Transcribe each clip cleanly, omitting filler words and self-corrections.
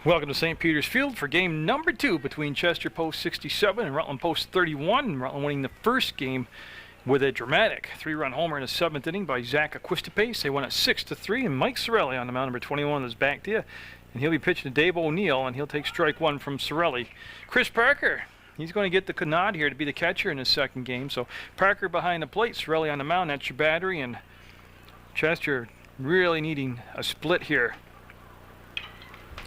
Welcome to St. Peter's Field for game number 2 between Chester Post 67 and Rutland Post 31. Rutland winning the first game with a dramatic 3-run homer in the 7th inning by Zach Aquistapace. They won it 6-3, and Mike Sorelli on the mound, number 21, is back to you. And he'll be pitching to Dave O'Neill, and he'll take strike one from Sorelli. Chris Parker, he's going to get the nod here to be the catcher in his second game. So Parker behind the plate, Sorelli on the mound, that's your battery, and Chester really needing a split here.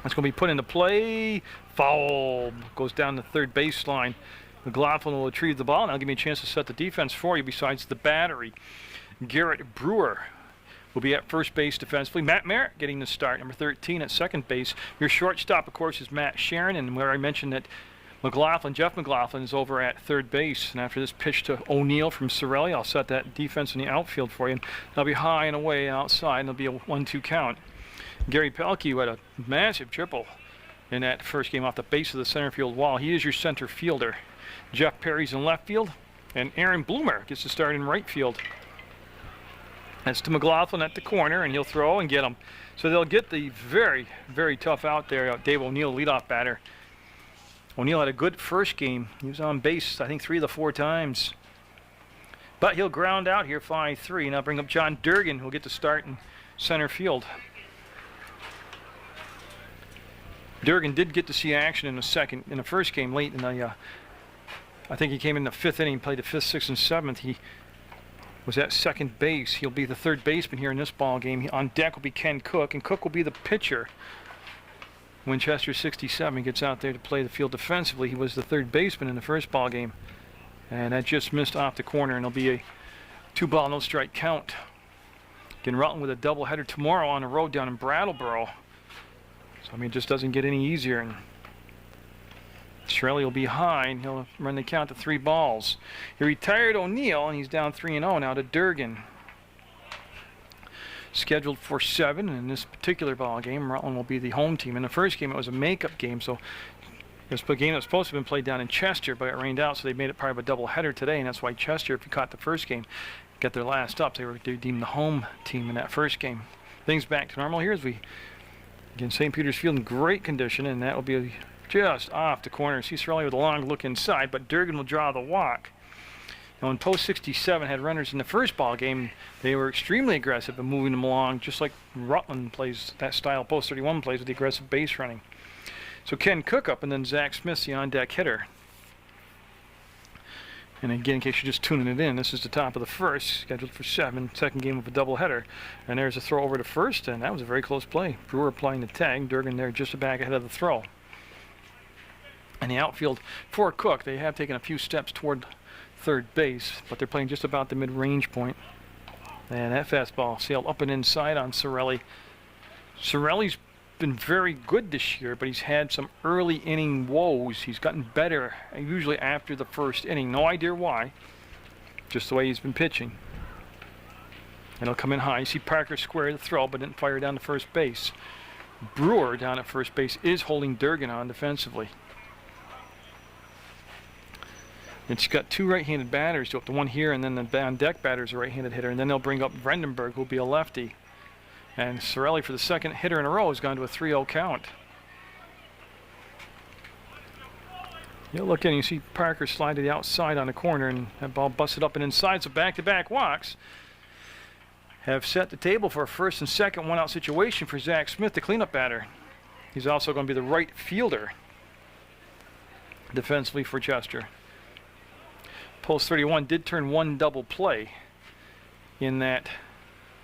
It's going to be put into play. Foul. Goes down the third baseline. McLaughlin will retrieve the ball. Now give me a chance to set the defense for you besides the battery. Garrett Brewer will be at first base defensively. Matt Merritt getting the start, number 13 at second base. Your shortstop, of course, is Matt Sharon. And where I mentioned that Jeff McLaughlin is over at third base. And after this pitch to O'Neill from Sorelli, I'll set that defense in the outfield for you. And they'll be high and away outside, and it'll be a 1-2 count. Gary Pelkey had a massive triple in that first game off the base of the center field wall. He is your center fielder. Jeff Perry's in left field, and Aaron Bloomer gets to start in right field. That's to McLaughlin at the corner, and he'll throw and get him. So they'll get the very, very tough out there. Dave O'Neill, leadoff batter. O'Neill had a good first game. He was on base, I think, 3 of the 4 times. But he'll ground out here 5-3. Now bring up John Durgan, who'll get to start in center field. Durgan did get to see action in the first game late in the, I think he came in the 5th inning, played the 5th, 6th, and 7th. He was at second base. He'll be the third baseman here in this ball game. On deck will be Ken Cook, and Cook will be the pitcher. When Chester 67 gets out there to play the field defensively, he was the third baseman in the first ball game, and that just missed off the corner, and it'll be a 2-ball, no-strike count. Again, Rutland with a doubleheader tomorrow on the road down in Brattleboro. So, I mean, it just doesn't get any easier. And Sorelli will be high, and he'll run the count to 3 balls. He retired O'Neill, and he's down 3-0 now to Durgan. Scheduled for 7 in this particular ball game. Rutland will be the home team. In the first game, it was a makeup game, so it was a game that was supposed to have been played down in Chester, but it rained out, so they made it part of a doubleheader today, and that's why Chester, if you caught the first game, got their last up. They were deemed the home team in that first game. Things back to normal here as we again, St. Peter's Field in great condition, and that will be just off the corner. See Sorelli with a long look inside, but Durgan will draw the walk. Now, when Post 67 had runners in the first ball game, they were extremely aggressive in moving them along, just like Rutland plays that style. Post 31 plays with the aggressive base running. So Ken Cook up, and then Zach Smith's the on-deck hitter. And again, in case you're just tuning it in, this is the top of the first, scheduled for 7, second game of a doubleheader. And there's a throw over to first, and that was a very close play. Brewer applying the tag, Durgan there just back ahead of the throw. And the outfield for Cook, they have taken a few steps toward third base, but they're playing just about the mid-range point. And that fastball sailed up and inside on Sorelli. Sorelli's been very good this year, but he's had some early inning woes. He's gotten better usually after the first inning. No idea why, just the way he's been pitching. And he'll come in high. You see Parker square the throw, but didn't fire down to first base. Brewer down at first base is holding Durgan on defensively. It's got 2 right-handed batters, so up to one here, and then the on-deck batter is a right-handed hitter, and then they'll bring up Vredenberg, who'll be a lefty. And Sorelli, for the second hitter in a row, has gone to a 3-0 count. You'll look in, you see Parker slide to the outside on the corner, and that ball busted up and inside, so back-to-back walks have set the table for a first and second one-out situation for Zach Smith, the cleanup batter. He's also going to be the right fielder defensively for Chester. Post 31 did turn 1 double play in that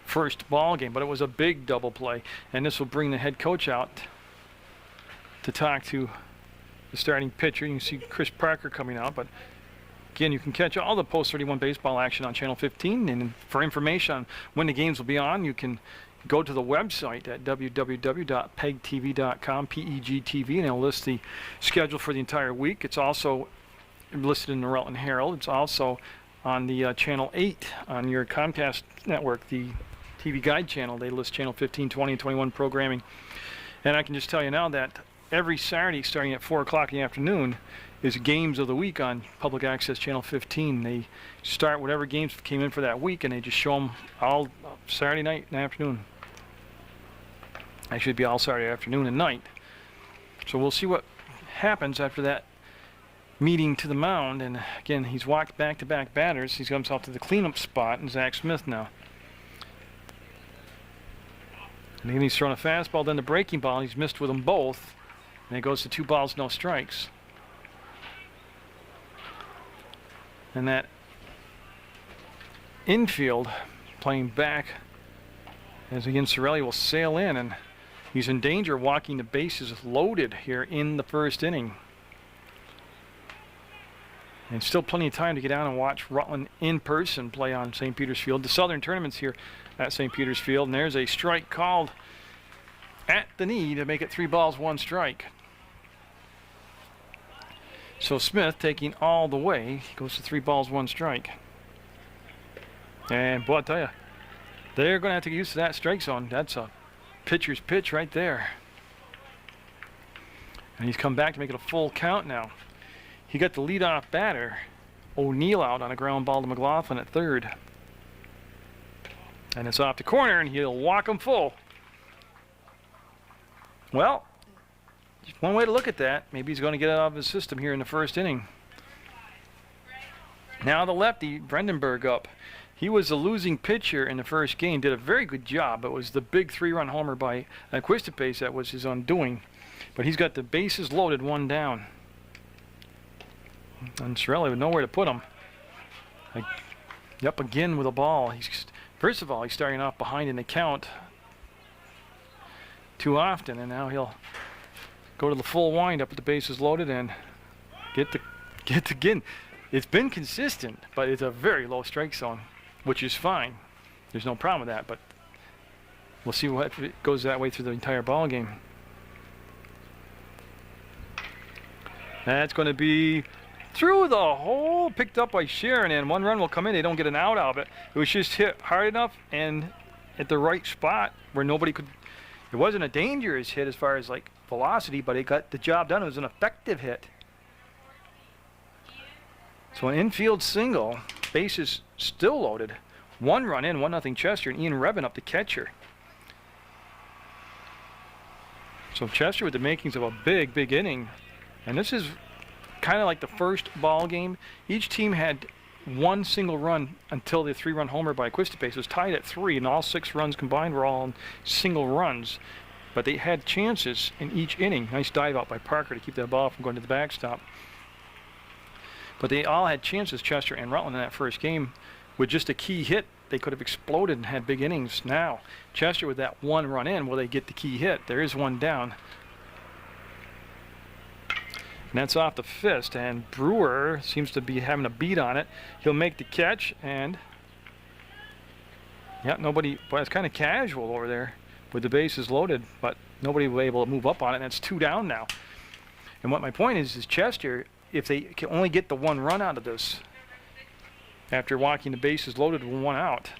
first ball game, but it was a big double play, and this will bring the head coach out to talk to the starting pitcher. You can see Chris Parker coming out, but again, you can catch all the Post 31 baseball action on Channel 15, and for information on when the games will be on, you can go to the website at www.pegtv.com, PEGTV, and it'll list the schedule for the entire week. It's also listed in the Rutland Herald. It's also on the Channel 8 on your Comcast network, the TV Guide channel. They list Channel 15, 20, and 21 programming. And I can just tell you now that every Saturday starting at 4 o'clock in the afternoon is Games of the Week on Public Access Channel 15. They start whatever games came in for that week, and they just show them all Saturday night and afternoon. Actually, it'd be all Saturday afternoon and night. So we'll see what happens after that meeting to the mound. And again, he's walked back-to-back batters. He's got himself to the cleanup spot, and Zach Smith now. And then he's thrown a fastball, then the breaking ball. He's missed with them both. And it goes to 2 balls, no strikes. And that infield playing back as again Cirelli will sail in, and he's in danger of walking the bases loaded here in the first inning. And still plenty of time to get out and watch Rutland in person play on St. Peter's Field. The Southern Tournament's here at St. Peter's Field, and there's a strike called at the knee to make it 3 balls, 1 strike. So Smith taking all the way, he goes to 3 balls, 1 strike. And boy, I'll tell you, they're going to have to get used to that strike zone. That's a pitcher's pitch right there. And he's come back to make it a full count now. He got the leadoff batter, O'Neill, out on a ground ball to McLaughlin at third. And it's off the corner, and he'll walk him full. Well, just one way to look at that. Maybe he's going to get it out of his system here in the first inning. Now the lefty, Brandenburg, up. He was a losing pitcher in the first game, did a very good job. It was the big 3-run homer by Quistapes that was his undoing. But he's got the bases loaded, 1 down. And Cirelli with nowhere to put him. Yep, again with a ball. First of all, he's starting off behind in the count too often, and now he'll go to the full windup with the bases loaded and get again. It's been consistent, but it's a very low strike zone, which is fine. There's no problem with that, but we'll see what if it goes that way through the entire ball game. That's going to be through the hole, picked up by Sharon, and 1 run will come in. They don't get an out of it. It was just hit hard enough and at the right spot where nobody could. It wasn't a dangerous hit as far as like velocity, but it got the job done. It was an effective hit. So an infield single, bases still loaded. 1 run in, 1-0 Chester, and Ian Revin up the catcher. So Chester with the makings of a big, big inning. And this is kind of like the first ball game. Each team had 1 single run until the 3-run homer by Quistapes. It was tied at 3, and all 6 runs combined were all single runs. But they had chances in each inning. Nice dive out by Parker to keep that ball from going to the backstop. But they all had chances, Chester and Rutland, in that first game. With just a key hit, they could have exploded and had big innings. Now, Chester with that 1 run in, will they get the key hit? There is 1 down. And that's off the fist, and Brewer seems to be having a beat on it. He'll make the catch, and yeah, nobody. Well, it's kind of casual over there with the bases loaded, but nobody will be able to move up on it, and that's 2 down now. And what my point is Chester, if they can only get the 1 run out of this after walking the bases loaded with 1 out,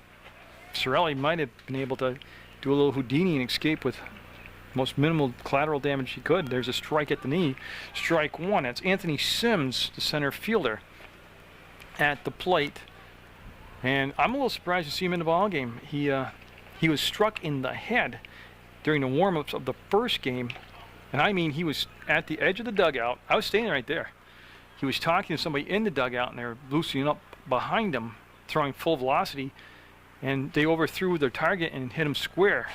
Cirelli might have been able to do a little Houdini and escape with most minimal collateral damage he could. There's a strike at the knee. Strike 1. That's Anthony Sims, the center fielder, at the plate. And I'm a little surprised to see him in the ball game. He was struck in the head during the warm-ups of the first game. And I mean, he was at the edge of the dugout. I was standing right there. He was talking to somebody in the dugout, and they were loosening up behind him, throwing full velocity. And they overthrew their target and hit him square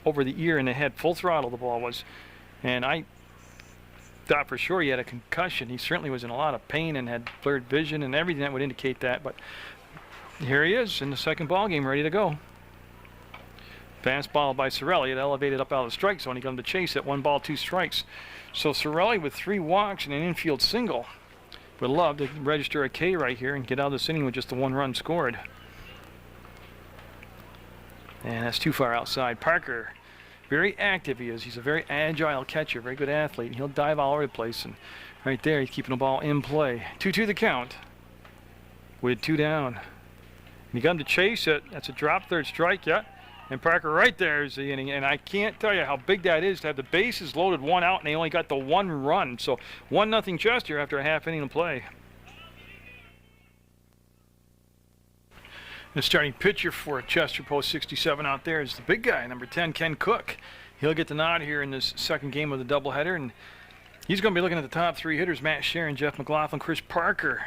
over the ear and the head. Full throttle the ball was. And I thought for sure he had a concussion. He certainly was in a lot of pain and had blurred vision and everything that would indicate that. But here he is in the second ball game, ready to go. Fastball by Cirelli. It elevated up out of the strike zone. He got him to chase it. 1 ball, 2 strikes. So Cirelli with 3 walks and an infield single would love to register a K right here and get out of this inning with just the 1 run scored. And that's too far outside. Parker, very active he is. He's a very agile catcher, very good athlete. He'll dive all over the place. And right there, he's keeping the ball in play. 2-2 the count with 2 down. And you got him to chase it. That's a drop third strike, yeah. And Parker right there is the inning. And I can't tell you how big that is to have the bases loaded, 1 out, and they only got the 1 run. So 1-0 Chester after a half inning of play. The starting pitcher for Chester Post 67 out there is the big guy, number 10, Ken Cook. He'll get the nod here in this second game of the doubleheader, and He's going to be looking at the top three hitters: Matt Sharon, Jeff McLaughlin, Chris Parker.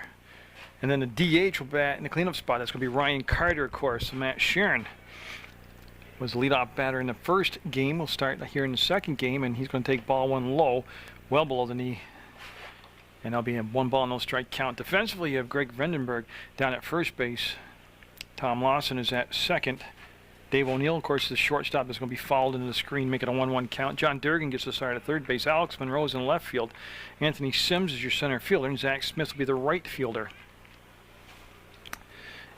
And then the DH will bat in the cleanup spot. That's going to be Ryan Carter, of course. So Matt Sharon was the leadoff batter in the first game. We'll start here in the second game, and he's going to take ball one low, well below the knee. And that'll be a 1 no strike count. Defensively, you have Greg Vandenberg down at first base. Tom Lawson is at second. Dave O'Neill, of course, is the shortstop that's going to be fouled into the screen, making a 1-1 count. John Durgan gets the start at third base. Alex Monroe's in left field. Anthony Sims is your center fielder, and Zach Smith will be the right fielder.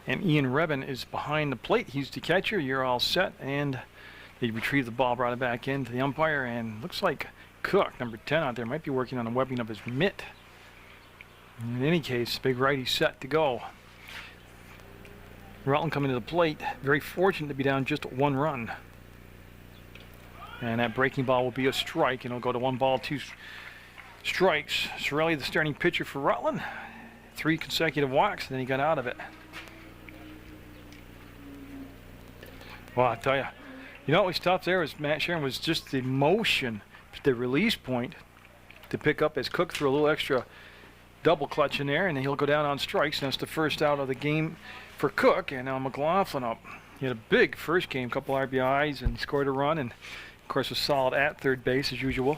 And Ian Rebin is behind the plate. He's the catcher. You're all set, and they retrieve the ball, brought it back into the umpire, and looks like Cook, number 10 out there, might be working on the webbing of his mitt. In any case, big righty set to go. Rutland coming to the plate, very fortunate to be down just 1 run. And that breaking ball will be a strike, and it'll go to 1 ball, 2 strikes. Sorelli, the starting pitcher for Rutland, 3 consecutive walks, and then he got out of it. Well, I tell you, what was tough there was Matt Sharon was just the motion, the release point to pick up as Cook threw a little extra double clutch in there, and then he'll go down on strikes. And that's the first out of the game for Cook, and now McLaughlin up. He had a big first game, couple RBIs, and scored a run, and of course was solid at third base as usual.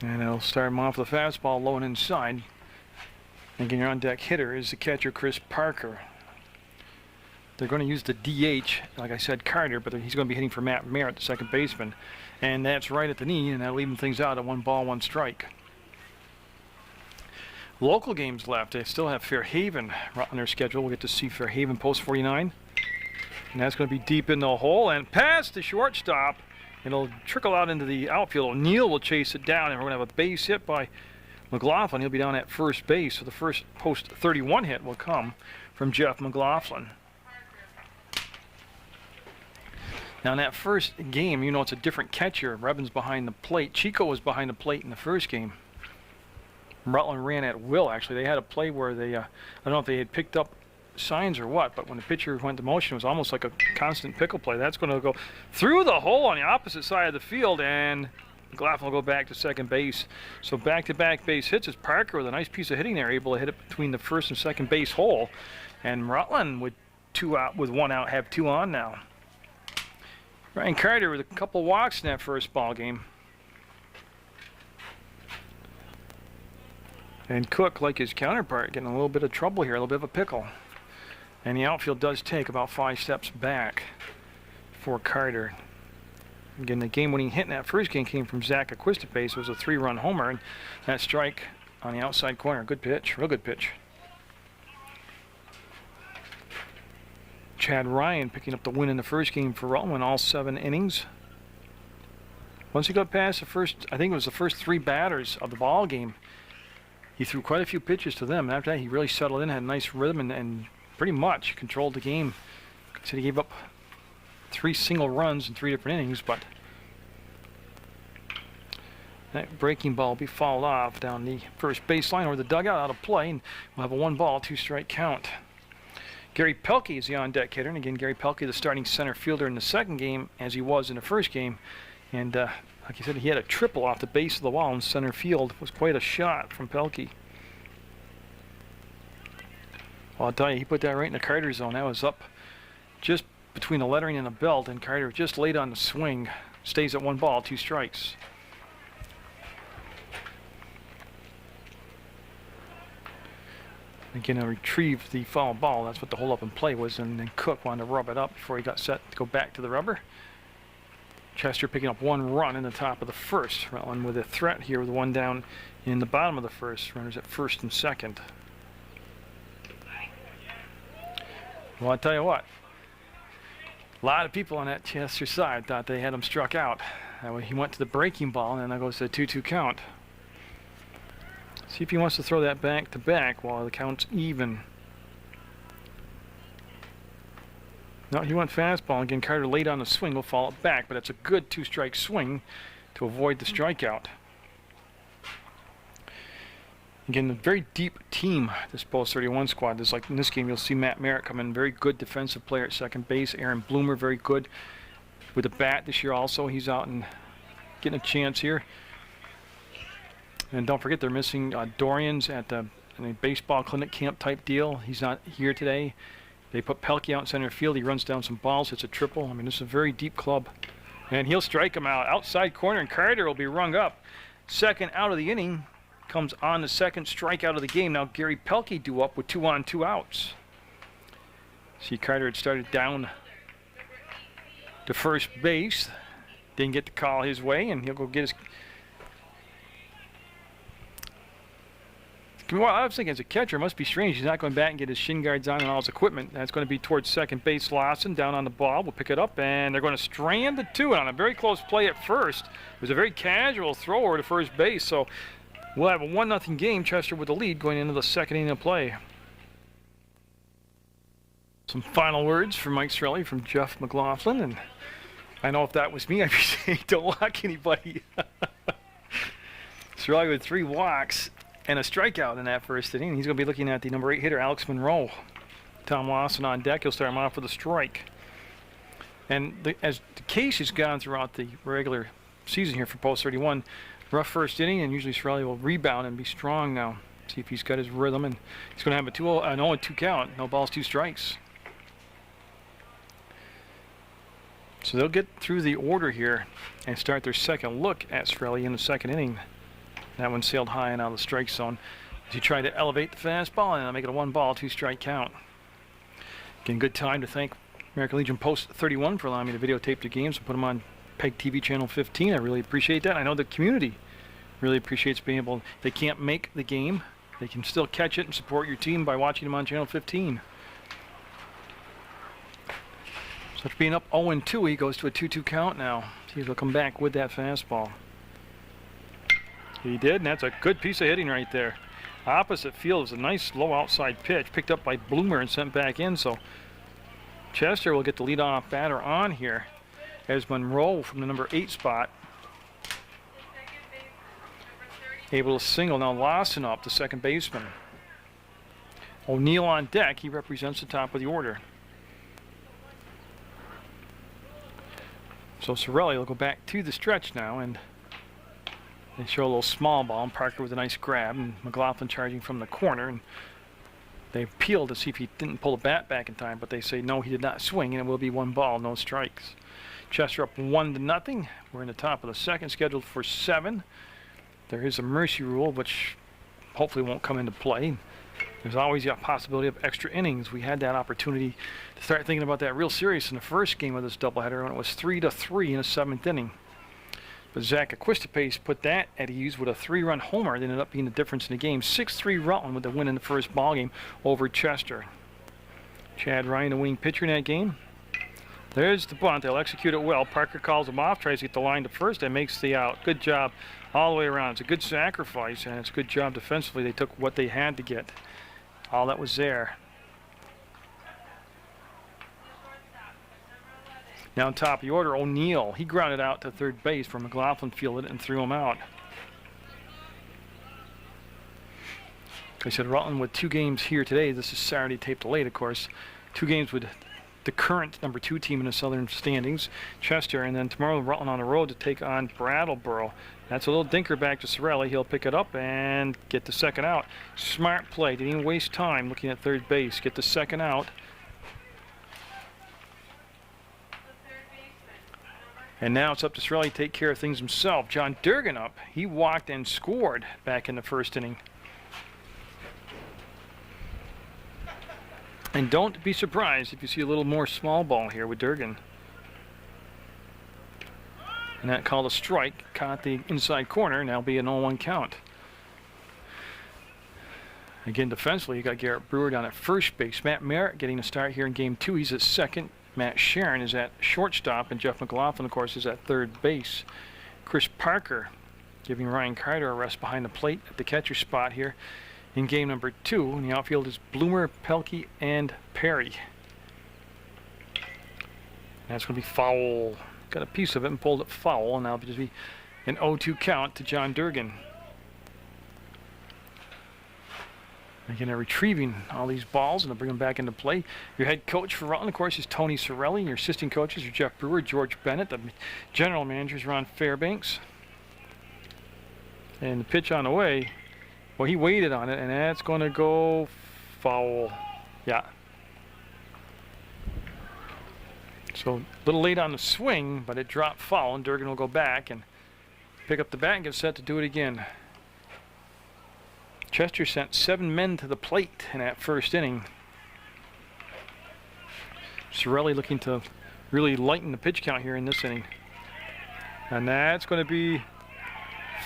And it'll start him off with a fastball low and inside. And again, your on-deck hitter is the catcher Chris Parker. They're going to use the DH, like I said, Carter, but he's going to be hitting for Matt Merritt, the second baseman. And that's right at the knee, and that'll even things out at 1 ball, 1 strike. Local games left. They still have Fairhaven on their schedule. We'll get to see Fairhaven post 49. And that's going to be deep in the hole and past the shortstop. It'll trickle out into the outfield. O'Neill will chase it down, and we're going to have a base hit by McLaughlin. He'll be down at first base, so the first post 31 hit will come from Jeff McLaughlin. Now in that first game, it's a different catcher. Rebin's behind the plate. Chico was behind the plate in the first game. Rutland ran at will, actually. They had a play where they, I don't know if they had picked up signs or what, but when the pitcher went to motion, it was almost like a constant pickle play. That's going to go through the hole on the opposite side of the field, and McLaughlin will go back to second base. So back-to-back base hits as Parker with a nice piece of hitting there, able to hit it between the first and second base hole. And Rutland with 2 out, with 1 out, have 2 on now. Ryan Carter with a couple walks in that first ball game. And Cook, like his counterpart, getting a little bit of trouble here, a little bit of a pickle. And the outfield does take about 5 steps back for Carter. Again, the game-winning hit in that first game came from Zach Aquistapes. It was a 3-run homer, and that strike on the outside corner. Good pitch, real good pitch. Chad Ryan picking up the win in the first game for Rutland, went all 7 innings. Once he got past the first, I think it was the first 3 batters of the ball game, he threw quite a few pitches to them. And after that, he really settled in, had a nice rhythm, and pretty much controlled the game. So he gave up 3 single runs in 3 different innings, but that breaking ball will be fouled off down the first baseline or the dugout, out of play, and we'll have a 1 ball, 2 strike count. Gary Pelkey is the on-deck hitter, and again, Gary Pelkey, the starting center fielder in the second game, as he was in the first game. And like I said, he had a triple off the base of the wall in center field. It was quite a shot from Pelkey. Well, I'll tell you, he put that right in the Carter zone. That was up just between the lettering and the belt, and Carter just laid on the swing. Stays at 1 ball, 2 strikes. Again, he'll retrieve the foul ball. That's what the hold up and play was, and then Cook wanted to rub it up before he got set to go back to the rubber. Chester picking up 1 run in the top of the first. Rutland with a threat here with 1 down in the bottom of the first. Runners at first and second. Well, I'll tell you what. A lot of people on that Chester side thought they had him struck out. He went to the breaking ball, and then that goes to a 2-2 count. See if he wants to throw that back to back while the count's even. No, he went fastball. Again, Carter laid on the swing, will fall it back, but it's a good 2-strike swing to avoid the strikeout. Again, a very deep team, this Post 31 squad. There's, like in this game, you'll see Matt Merritt come in, very good defensive player at second base. Aaron Bloomer, very good with the bat this year also. He's out in getting a chance here. And don't forget, they're missing Dorian's at a baseball clinic camp type deal. He's not here today. They put Pelkey out in center field. He runs down some balls, hits a triple. I mean, this is a very deep club. And he'll strike him out. Outside corner, and Carter will be rung up. Second out of the inning. Comes on the second strikeout of the game. Now Gary Pelkey due up with 2 on, 2 outs. See, Carter had started down to first base. Didn't get the call his way, and he'll go get his... Well, I was thinking as a catcher, it must be strange. He's not going back and get his shin guards on and all his equipment. That's going to be towards second base. Lawson down on the ball. We'll pick it up, and they're going to strand the 2. And on a very close play at first, it was a very casual thrower to first base. So we'll have a 1-0 game. Chester with the lead going into the second inning of play. Some final words from Mike Sorelli from Jeff McLaughlin. And I know if that was me, I'd be saying don't walk anybody. Sorelli with 3 walks. And a strikeout in that first inning. He's going to be looking at the number 8 hitter, Alex Monroe. Tom Lawson on deck. He'll start him off with a strike. And as the case has gone throughout the regular season here for Post 31, rough first inning, and usually Sorelli will rebound and be strong now. See if he's got his rhythm, and he's going to have an 0-2 count. No balls, 2 strikes. So they'll get through the order here and start their second look at Sorelli in the second inning. That one sailed high and out of the strike zone as he tried to elevate the fastball and make it a 1-ball, 2-strike count. Again, good time to thank American Legion Post 31 for allowing me to videotape the games and put them on PEGTV channel 15. I really appreciate that. I know the community really appreciates being able, they can't make the game, they can still catch it and support your team by watching them on channel 15. So after being up 0-2, he goes to a 2-2 count now. See if he'll come back with that fastball. He did, and that's a good piece of hitting right there. Opposite field is a nice low outside pitch, picked up by Bloomer and sent back in. So Chester will get the leadoff batter on here as Monroe from the number 8 spot. Able to single. Now Lawson up, the second baseman. O'Neill on deck. He represents the top of the order. So Sorelli will go back to the stretch now, and they show a little small ball, and Parker with a nice grab, and McLaughlin charging from the corner. And they appealed to see if he didn't pull the bat back in time, but they say no, he did not swing, and it will be 1 ball, no strikes. Chester up 1-0. We're in the top of the second, scheduled for 7. There is a mercy rule, which hopefully won't come into play. There's always the possibility of extra innings. We had that opportunity to start thinking about that real serious in the first game of this doubleheader when it was 3-3 in the 7th inning. But Zach Aquistapes put that at ease with a 3-run homer. It ended up being the difference in the game. 6-3 Rutland with the win in the first ball game over Chester. Chad Ryan, the winning pitcher in that game. There's the bunt. They'll execute it well. Parker calls him off, tries to get the line to first, and makes the out. Good job all the way around. It's a good sacrifice, and it's a good job defensively. They took what they had to get. All that was there. Now on top of the order, O'Neill. He grounded out to third base for McLaughlin, fielded it and threw him out. I said Rutland with 2 games here today. This is Saturday, taped late, of course. 2 games with the current number 2 team in the southern standings, Chester, and then tomorrow Rutland on the road to take on Brattleboro. That's a little dinker back to Sorelli. He'll pick it up and get the second out. Smart play. Didn't even waste time looking at third base. Get the second out. And now it's up to Sorelli to take care of things himself. John Durgan up. He walked and scored back in the first inning. And don't be surprised if you see a little more small ball here with Durgan. And that called a strike. Caught the inside corner. Now be an 0-1 count. Again, defensively, you got Garrett Brewer down at first base. Matt Merritt getting a start here in game 2. He's at second. Matt Sharon is at shortstop, and Jeff McLaughlin, of course, is at third base. Chris Parker giving Ryan Carter a rest behind the plate at the catcher spot here in game number 2. And the outfield is Bloomer, Pelkey, and Perry. That's going to be foul. Got a piece of it and pulled it foul, and now it'll just be an 0-2 count to John Durgan. Again, retrieving all these balls and they'll bring them back into play. Your head coach for Rutland, of course, is Tony Sorelli. Your assistant coaches are Jeff Brewer, George Bennett. The general manager is Ron Fairbanks. And the pitch on the way, well, he waited on it, and that's going to go foul. Yeah. So a little late on the swing, but it dropped foul, and Durgan will go back and pick up the bat and get set to do it again. Chester sent 7 men to the plate in that first inning. Sorelli looking to really lighten the pitch count here in this inning. And that's going to be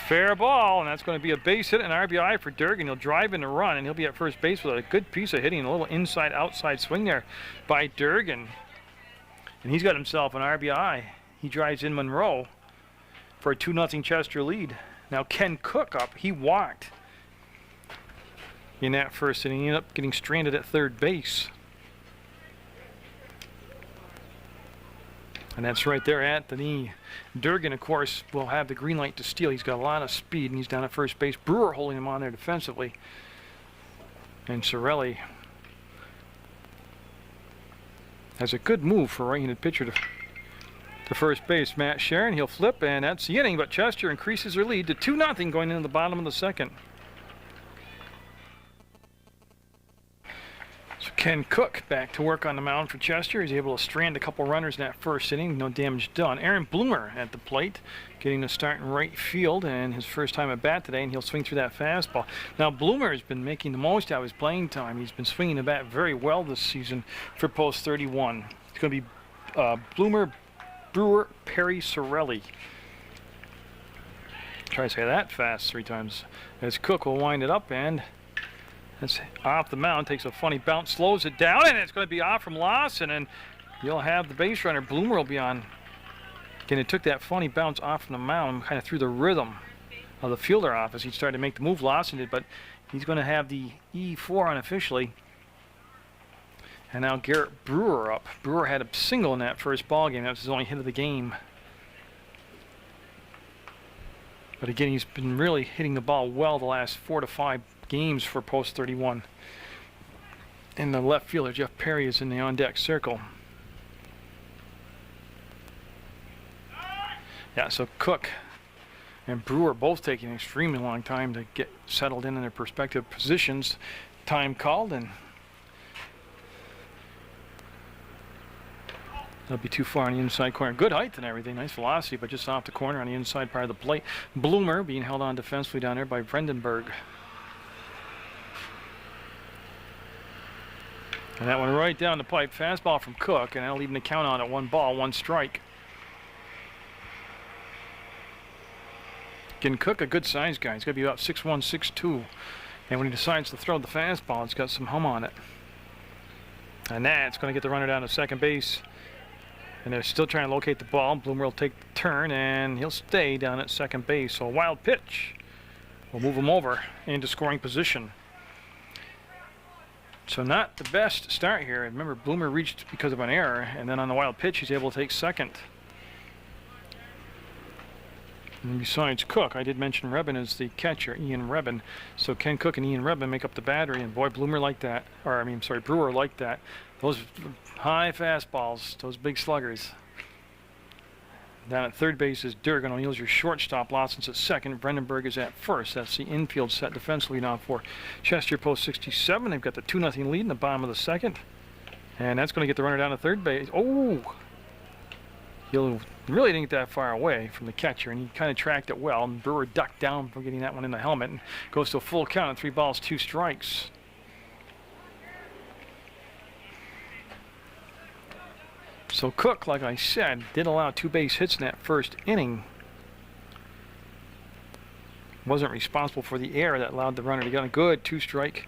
fair ball, and that's going to be a base hit and RBI for Durgan. He'll drive in the run, and he'll be at first base with a good piece of hitting, a little inside-outside swing there by Durgan. And he's got himself an RBI. He drives in Monroe for a 2-0 Chester lead. Now Ken Cook up. He walked in that first inning. He ended up getting stranded at third base. And that's right there at the knee. Durgan, of course, will have the green light to steal. He's got a lot of speed, and he's down at first base. Brewer holding him on there defensively. And Sorelli has a good move for a right-handed pitcher to first base. Matt Sharon, he'll flip, and that's the inning. But Chester increases their lead to 2-0 going into the bottom of the second. So Ken Cook back to work on the mound for Chester. He's able to strand a couple runners in that first inning. No damage done. Aaron Bloomer at the plate, getting the start in right field, and his first time at bat today, and he'll swing through that fastball. Now Bloomer has been making the most out of his playing time. He's been swinging the bat very well this season for post 31. It's going to be Bloomer, Brewer, Perry, Sorelli. Try to say that fast 3 times. As Cook will wind it up, and that's off the mound, takes a funny bounce, slows it down, and it's going to be off from Lawson, and you'll have the base runner. Bloomer will be on. Again, it took that funny bounce off from the mound, kind of threw the rhythm of the fielder off as he started to make the move. Lawson did, but he's going to have the E4 unofficially. And now Garrett Brewer up. Brewer had a single in that first ball game. That was his only hit of the game. But again, he's been really hitting the ball well the last 4 to 5 games for post 31. And the left fielder, Jeff Perry, is in the on-deck circle. Yeah, so Cook and Brewer both taking an extremely long time to get settled in their respective positions. Time called, and they'll be too far on the inside corner. Good height and everything, nice velocity, but just off the corner on the inside part of the plate. Bloomer being held on defensively down there by Vredenberg. And that one right down the pipe. Fastball from Cook, and that'll leave the count on at 1 ball, 1 strike. Again, Cook, a good size guy. He's going to be about 6'1", 6'2". And when he decides to throw the fastball, it's got some hum on it. And that's going to get the runner down to second base. And they're still trying to locate the ball. Bloomer will take the turn, and he'll stay down at second base. So a wild pitch will move him over into scoring position. So not the best start here. Remember, Bloomer reached because of an error, and then on the wild pitch, he's able to take second. And besides Cook, I did mention Rebin as the catcher, Ian Rebin. So Ken Cook and Ian Rebin make up the battery, and boy, Bloomer liked that. Or, I mean, sorry, Brewer liked that. Those high fastballs, those big sluggers. Down at third base is Durgan. O'Neill's your shortstop. Lawson's at second. Vredenberg is at first. That's the infield set defensively now for Chester post 67. They've got the 2-0 lead in the bottom of the second. And that's going to get the runner down to third base. Oh! He'll really didn't get that far away from the catcher, and he kind of tracked it well. And Brewer ducked down for getting that one in the helmet and goes to a full count at 3 balls, 2 strikes. So Cook, like I said, did allow 2 base hits in that first inning. Wasn't responsible for the error that allowed the runner to get a good 2-strike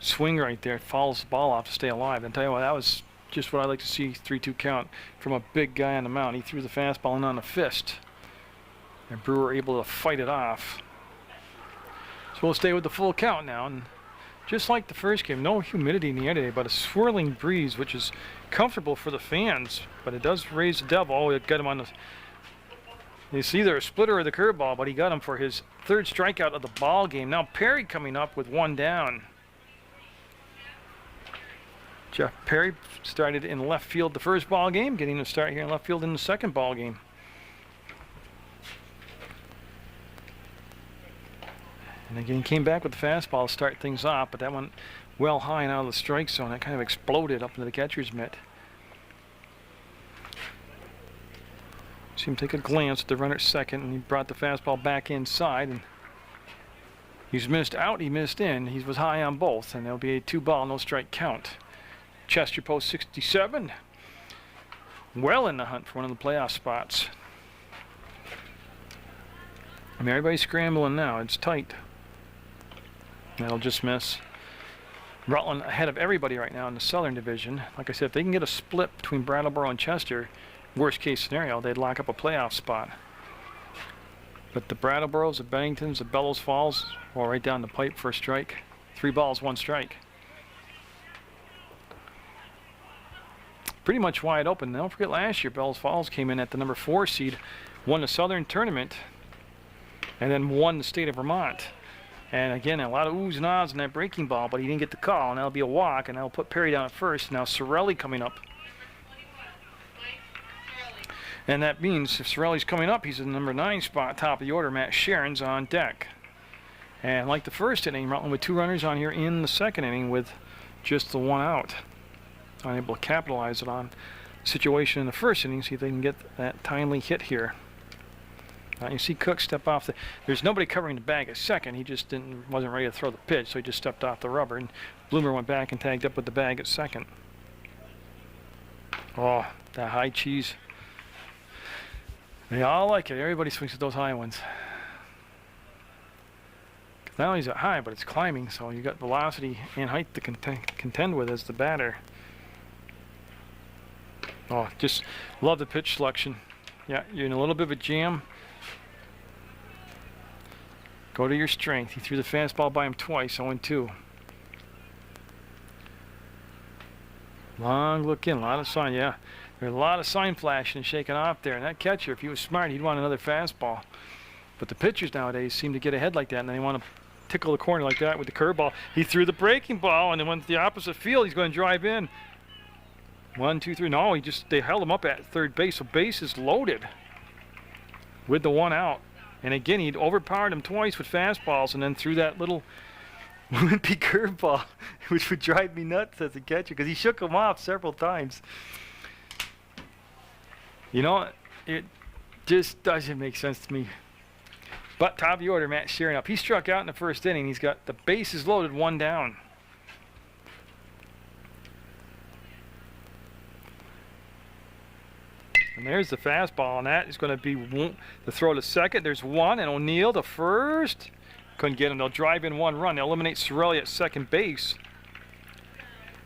swing right there. Fouls the ball off to stay alive. And tell you what, that was just what I like to see, 3-2 count from a big guy on the mound. He threw the fastball in on the fist, and Brewer able to fight it off. So we'll stay with the full count now. And just like the first game, no humidity in the air today, but a swirling breeze, which is comfortable for the fans, but it does raise the devil. Oh, it got him on the... It's either a splitter or the curveball, but he got him for his 3rd strikeout of the ball game. Now Perry coming up with 1 down. Jeff Perry started in left field the first ball game, getting to start here in left field in the second ball game. And again, came back with the fastball to start things off, but that went well high and out of the strike zone. That kind of exploded up into the catcher's mitt. See him take a glance at the runner at second, and he brought the fastball back inside. And he's missed out, he missed in. He was high on both, and there'll be a 2-ball, no strike count. Chester Post 67, well in the hunt for one of the playoff spots. I mean, everybody's scrambling now. It's tight. That'll just miss. Rutland ahead of everybody right now in the Southern Division. Like I said, if they can get a split between Brattleboro and Chester, worst case scenario, they'd lock up a playoff spot. But the Brattleboros, the Benningtons, the Bellows Falls, all right down the pipe for a strike. 3 balls, 1 strike. Pretty much wide open. Don't forget last year, Bellows Falls came in at the number 4 seed, won the Southern Tournament, and then won the state of Vermont. And again, a lot of oohs and ahs in that breaking ball, but he didn't get the call, and that'll be a walk, and that'll put Perry down at first. Now Sorelli coming up. And that means if Sorelli's coming up, he's in the number 9 spot, top of the order. Matt Sharon's on deck. And like the first inning, Rutland with 2 runners on here in the second inning with just the 1 out. Unable to capitalize it on the situation in the first inning, see if they can get that timely hit here. You see Cook step off the. There's nobody covering the bag at second. He just wasn't ready to throw the pitch, so he just stepped off the rubber. And Bloomer went back and tagged up with the bag at second. Oh, that high cheese. They all like it. Everybody swings at those high ones. Not only is it high, but it's climbing, so you got velocity and height to contend with as the batter. Oh, just love the pitch selection. Yeah, you're in a little bit of a jam. Go to your strength. He threw the fastball by him twice, 0-2. Long look in, a lot of sign, yeah. There's a lot of sign flashing and shaking off there. And that catcher, if he was smart, he'd want another fastball. But the pitchers nowadays seem to get ahead like that, and they want to tickle the corner like that with the curveball. He threw the breaking ball, and then went to the opposite field. He's going to drive in. 1, 2, 3. No, they held him up at third base, so base is loaded with the 1 out. And again, he'd overpowered him twice with fastballs, and then threw that little wimpy curveball, which would drive me nuts as a catcher because he shook him off several times. You know, it just doesn't make sense to me. But top of the order, Matt Sharon up. He struck out in the first inning. He's got the bases loaded, 1 down. And there's the fastball, and that is going to be the throw to second. There's 1, and O'Neill to first. Couldn't get him. They'll drive in 1 run. They'll eliminate Sorelli at second base.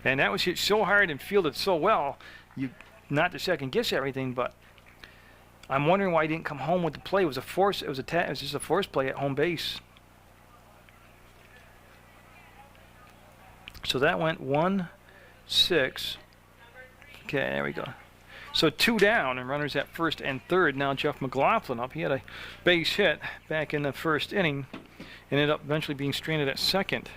And that was hit so hard and fielded so well. Not to second guess everything, but I'm wondering why he didn't come home with the play. It was a force. It was just a force play at home base. So that went 1, 6. Okay, there we go. So 2 down, and runners at first and third. Now Jeff McLaughlin up. He had a base hit back in the first inning. Ended up eventually being stranded at second.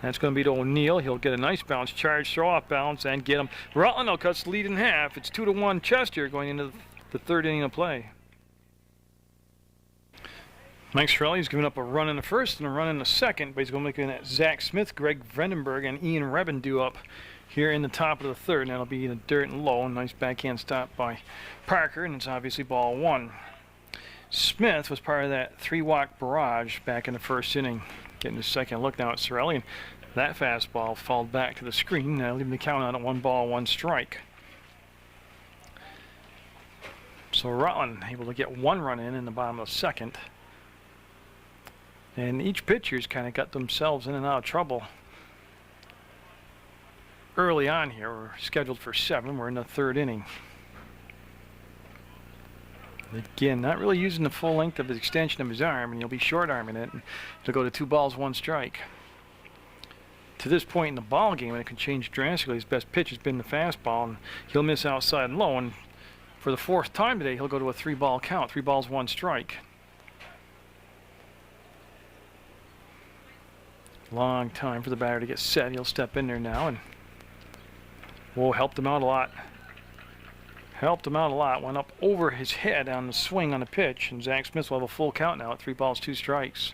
That's going to be to O'Neill. He'll get a nice bounce, charge, throw off balance, and get him. Rutland will cut the lead in half. It's 2-1 Chester going into the third inning of play. Mike Sorelli's given up a run in the first and a run in the second, but he's going to make that Zach Smith, Greg Vredenberg, and Ian Reben do up here in the top of the third. And that'll be in the dirt and low. Nice backhand stop by Parker, and it's obviously ball 1. Smith was part of that 3-walk barrage back in the first inning. Getting his second look now at Sorelli, and that fastball fall back to the screen, leaving the count on at 1 ball, 1 strike. So Rutland able to get 1 run in the bottom of the second. And each pitcher's kind of got themselves in and out of trouble. Early on here, we're scheduled for 7. We're in the third inning. Again, not really using the full length of his extension of his arm, and he'll be short-arming it. And it'll go to 2 balls, 1 strike. To this point in the ball game, and it can change drastically. His best pitch has been the fastball, and he'll miss outside and low. And for the 4th time today, he'll go to a 3-ball count, 3 balls, 1 strike. Long time for the batter to get set. He'll step in there now, and Whoa, helped him out a lot. Helped him out a lot. Went up over his head on the swing on the pitch, and Zach Smith will have a full count now at 3 balls, 2 strikes.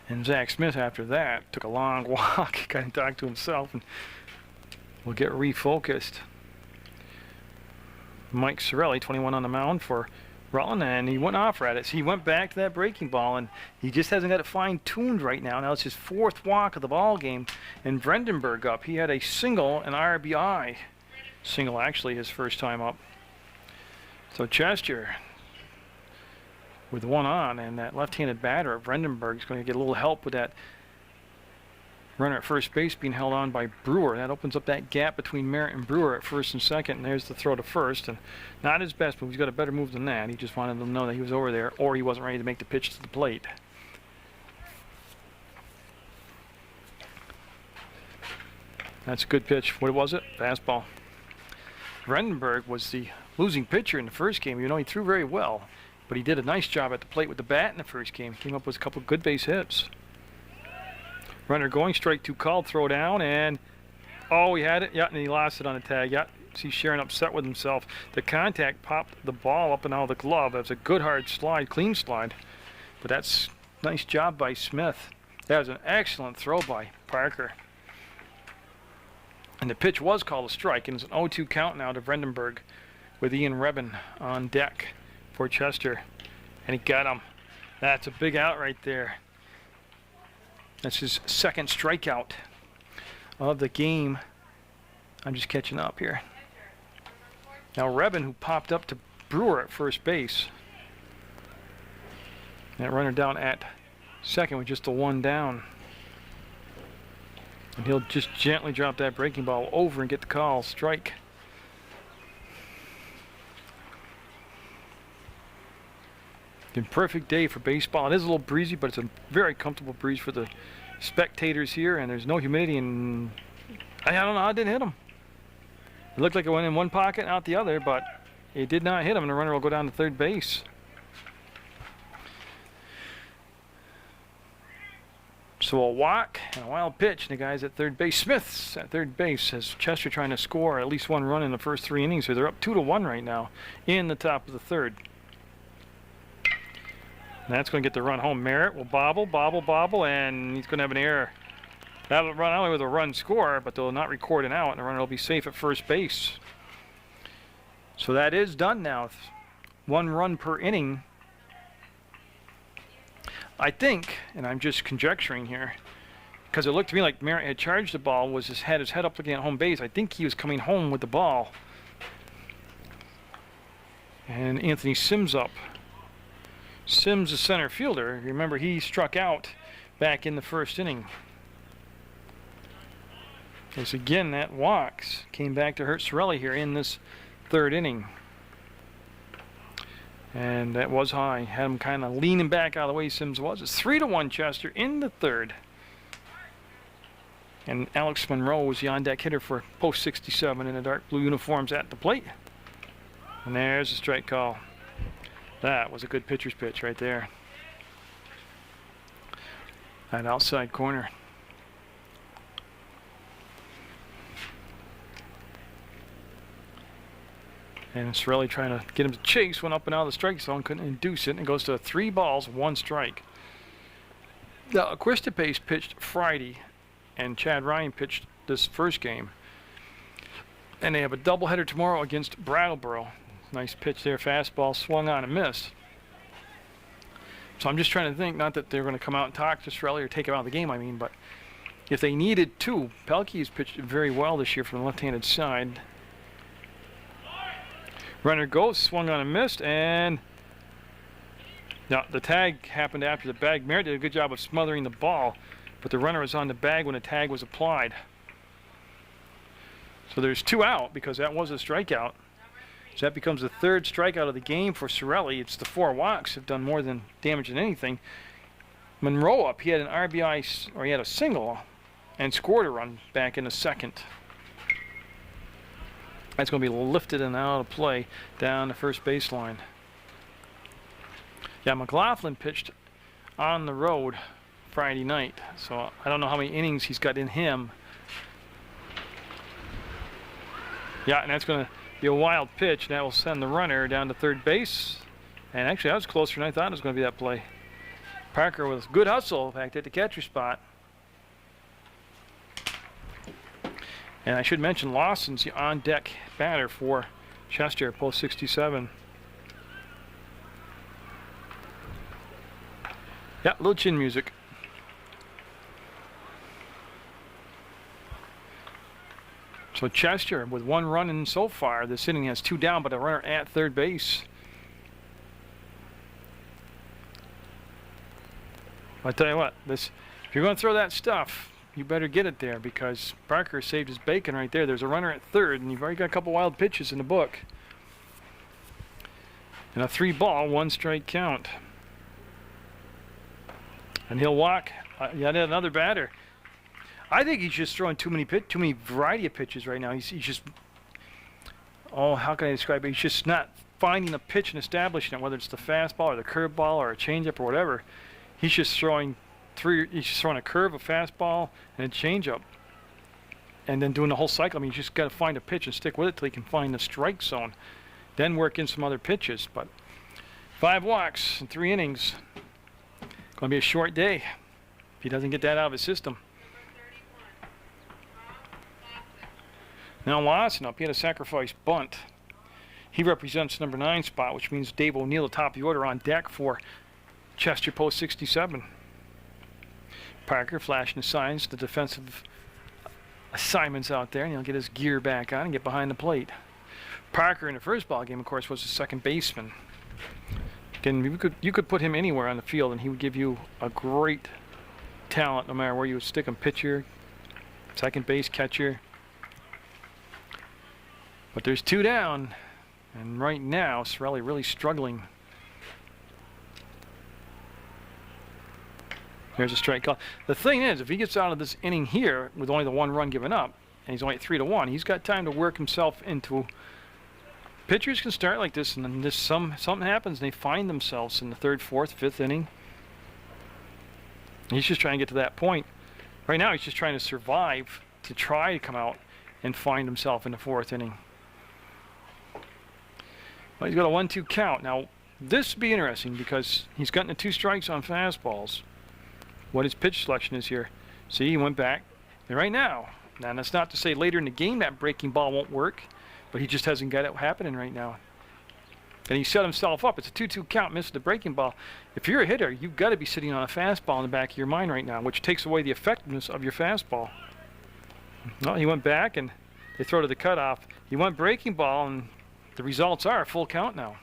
And Zach Smith, after that, took a long walk, kind of talked to himself, and will get refocused. Mike Sorelli, 21 on the mound for Rutland, and he went off at it. So he went back to that breaking ball, and he just hasn't got it fine-tuned right now. Now it's his 4th walk of the ball game, and Vredenberg up. He had a single, an RBI. Single, actually, his first time up. So Chester with 1 on, and that left-handed batter, Vredenberg, is going to get a little help with that runner at first base being held on by Brewer. That opens up that gap between Merritt and Brewer at first and second, and there's the throw to first. And not his best move. He's got a better move than that. He just wanted them to know that he was over there, or he wasn't ready to make the pitch to the plate. That's a good pitch. What was it? Fastball. Vredenberg was the losing pitcher in the first game. You know, he threw very well, but he did a nice job at the plate with the bat in the first game. Came up with a couple good base hits. Runner going, strike 2 called, throw down, and oh, he had it. Yeah, and he lost it on the tag. Yeah, see Sharon upset with himself. The contact popped the ball up and out of the glove. It was a good hard slide, clean slide. But that's nice job by Smith. That was an excellent throw by Parker. And the pitch was called a strike, and it's an 0-2 count now to Vredenberg with Ian Rebben on deck for Chester. And he got him. That's a big out right there. That's his 2nd strikeout of the game. I'm just catching up here. Now Rebben, who popped up to Brewer at first base. That runner down at second with just a 1 down. And he'll just gently drop that breaking ball over and get the call. Strike. A perfect day for baseball. It is a little breezy, but it's a very comfortable breeze for the spectators here, and there's no humidity, and I don't know how it didn't hit him. It looked like it went in one pocket and out the other, but it did not hit him, and the runner will go down to third base. So a walk and a wild pitch, and the guy's at third base. Smith's at third base as Chester trying to score at least 1 run in the first 3 innings. So they're up 2-1 right now in the top of the 3rd. And that's going to get the run home. Merritt will bobble, and he's going to have an error. That'll run not only with a run score, but they'll not record an out, and the runner will be safe at first base. So that is done now. 1 run per inning. I think, and I'm just conjecturing here, because it looked to me like Merritt had charged the ball, was had his head up looking at home base. I think he was coming home with the ball. And Anthony Sims up. Sims, the center fielder. Remember, he struck out back in the first inning. Because again, that walks came back to hurt Sorelli here in this 3rd inning. And that was high. Had him kind of leaning back out of the way Sims was. It's 3-1 Chester in the 3rd. And Alex Monroe was the on-deck hitter for post 67 in the dark blue uniforms at the plate. And there's a strike call. That was a good pitcher's pitch right there. That outside corner. And Sorelli trying to get him to chase, went up and out of the strike zone, couldn't induce it, and it goes to 3 balls, 1 strike. Now, Quistapes pitched Friday, and Chad Ryan pitched this first game. And they have a doubleheader tomorrow against Brattleboro. Nice pitch there, fastball, swung on and missed. So I'm just trying to think, not that they're going to come out and talk to Sorelli or take him out of the game, I mean, but if they needed to, Pelkey has pitched very well this year from the left-handed side. Runner goes, swung on and missed, and now the tag happened after the bag. Merritt did a good job of smothering the ball, but the runner was on the bag when the tag was applied. So there's 2 out because that was a strikeout. So that becomes the 3rd strikeout of the game for Sorelli. It's the 4 walks have done more than damage than anything. Monroe up, he had an RBI, or he had a single, and scored a run back in the 2nd. That's going to be lifted and out of play down the first baseline. Yeah, McLaughlin pitched on the road Friday night, so I don't know how many innings he's got in him. Yeah, and that's going to be a wild pitch. That will send the runner down to third base. And actually, that was closer than I thought it was going to be that play. Parker with good hustle, in fact, at the catcher spot. And I should mention Lawson's the on-deck batter for Chester, post 67. Yeah, a little chin music. So Chester with 1 run in so far. This inning has 2 down, but a runner at third base. I tell you what, if you're going to throw that stuff, you better get it there, because Parker saved his bacon right there. There's a runner at third, and you've already got a couple wild pitches in the book. And a 3-ball, 1-strike count. And he'll walk yet another batter. I think he's just throwing too many variety of pitches right now. He's just, oh, how can I describe it? He's just not finding a pitch and establishing it, whether it's the fastball or the curveball or a changeup or whatever. He's just throwing he's just throwing a curve, a fastball, and a changeup, and then doing the whole cycle. I mean, you just got to find a pitch and stick with it till he can find the strike zone, then work in some other pitches. But 5 walks in 3 innings. Going to be a short day if he doesn't get that out of his system. Now Lawson up. He had a sacrifice bunt. He represents number 9 spot, which means Dave O'Neill, the top of the order, on deck for Chester, post 67. Parker flashing the signs, the defensive assignments out there, and he'll get his gear back on and get behind the plate. Parker in the first ball game, of course, was a second baseman. Again, you could put him anywhere on the field, and he would give you a great talent, no matter where you would stick him. Pitcher, second base, catcher. But there's 2 down, and right now, Sorelli really struggling. Here's a strike call. The thing is, if he gets out of this inning here with only the 1 run given up, and he's only 3-1, he's got time to work himself into. Pitchers can start like this, and then something happens, and they find themselves in the 3rd, 4th, 5th inning. He's just trying to get to that point. Right now, he's just trying to survive to try to come out and find himself in the 4th inning. Well, he's got a 1-2 count. Now, this would be interesting because he's gotten the 2 strikes on fastballs. What his pitch selection is here. See, he went back. And right now that's not to say later in the game that breaking ball won't work, but he just hasn't got it happening right now. And he set himself up. It's a 2-2 count, missed the breaking ball. If you're a hitter, you've got to be sitting on a fastball in the back of your mind right now, which takes away the effectiveness of your fastball. Well, he went back, and they throw to the cutoff. He went breaking ball, and the results are a full count now.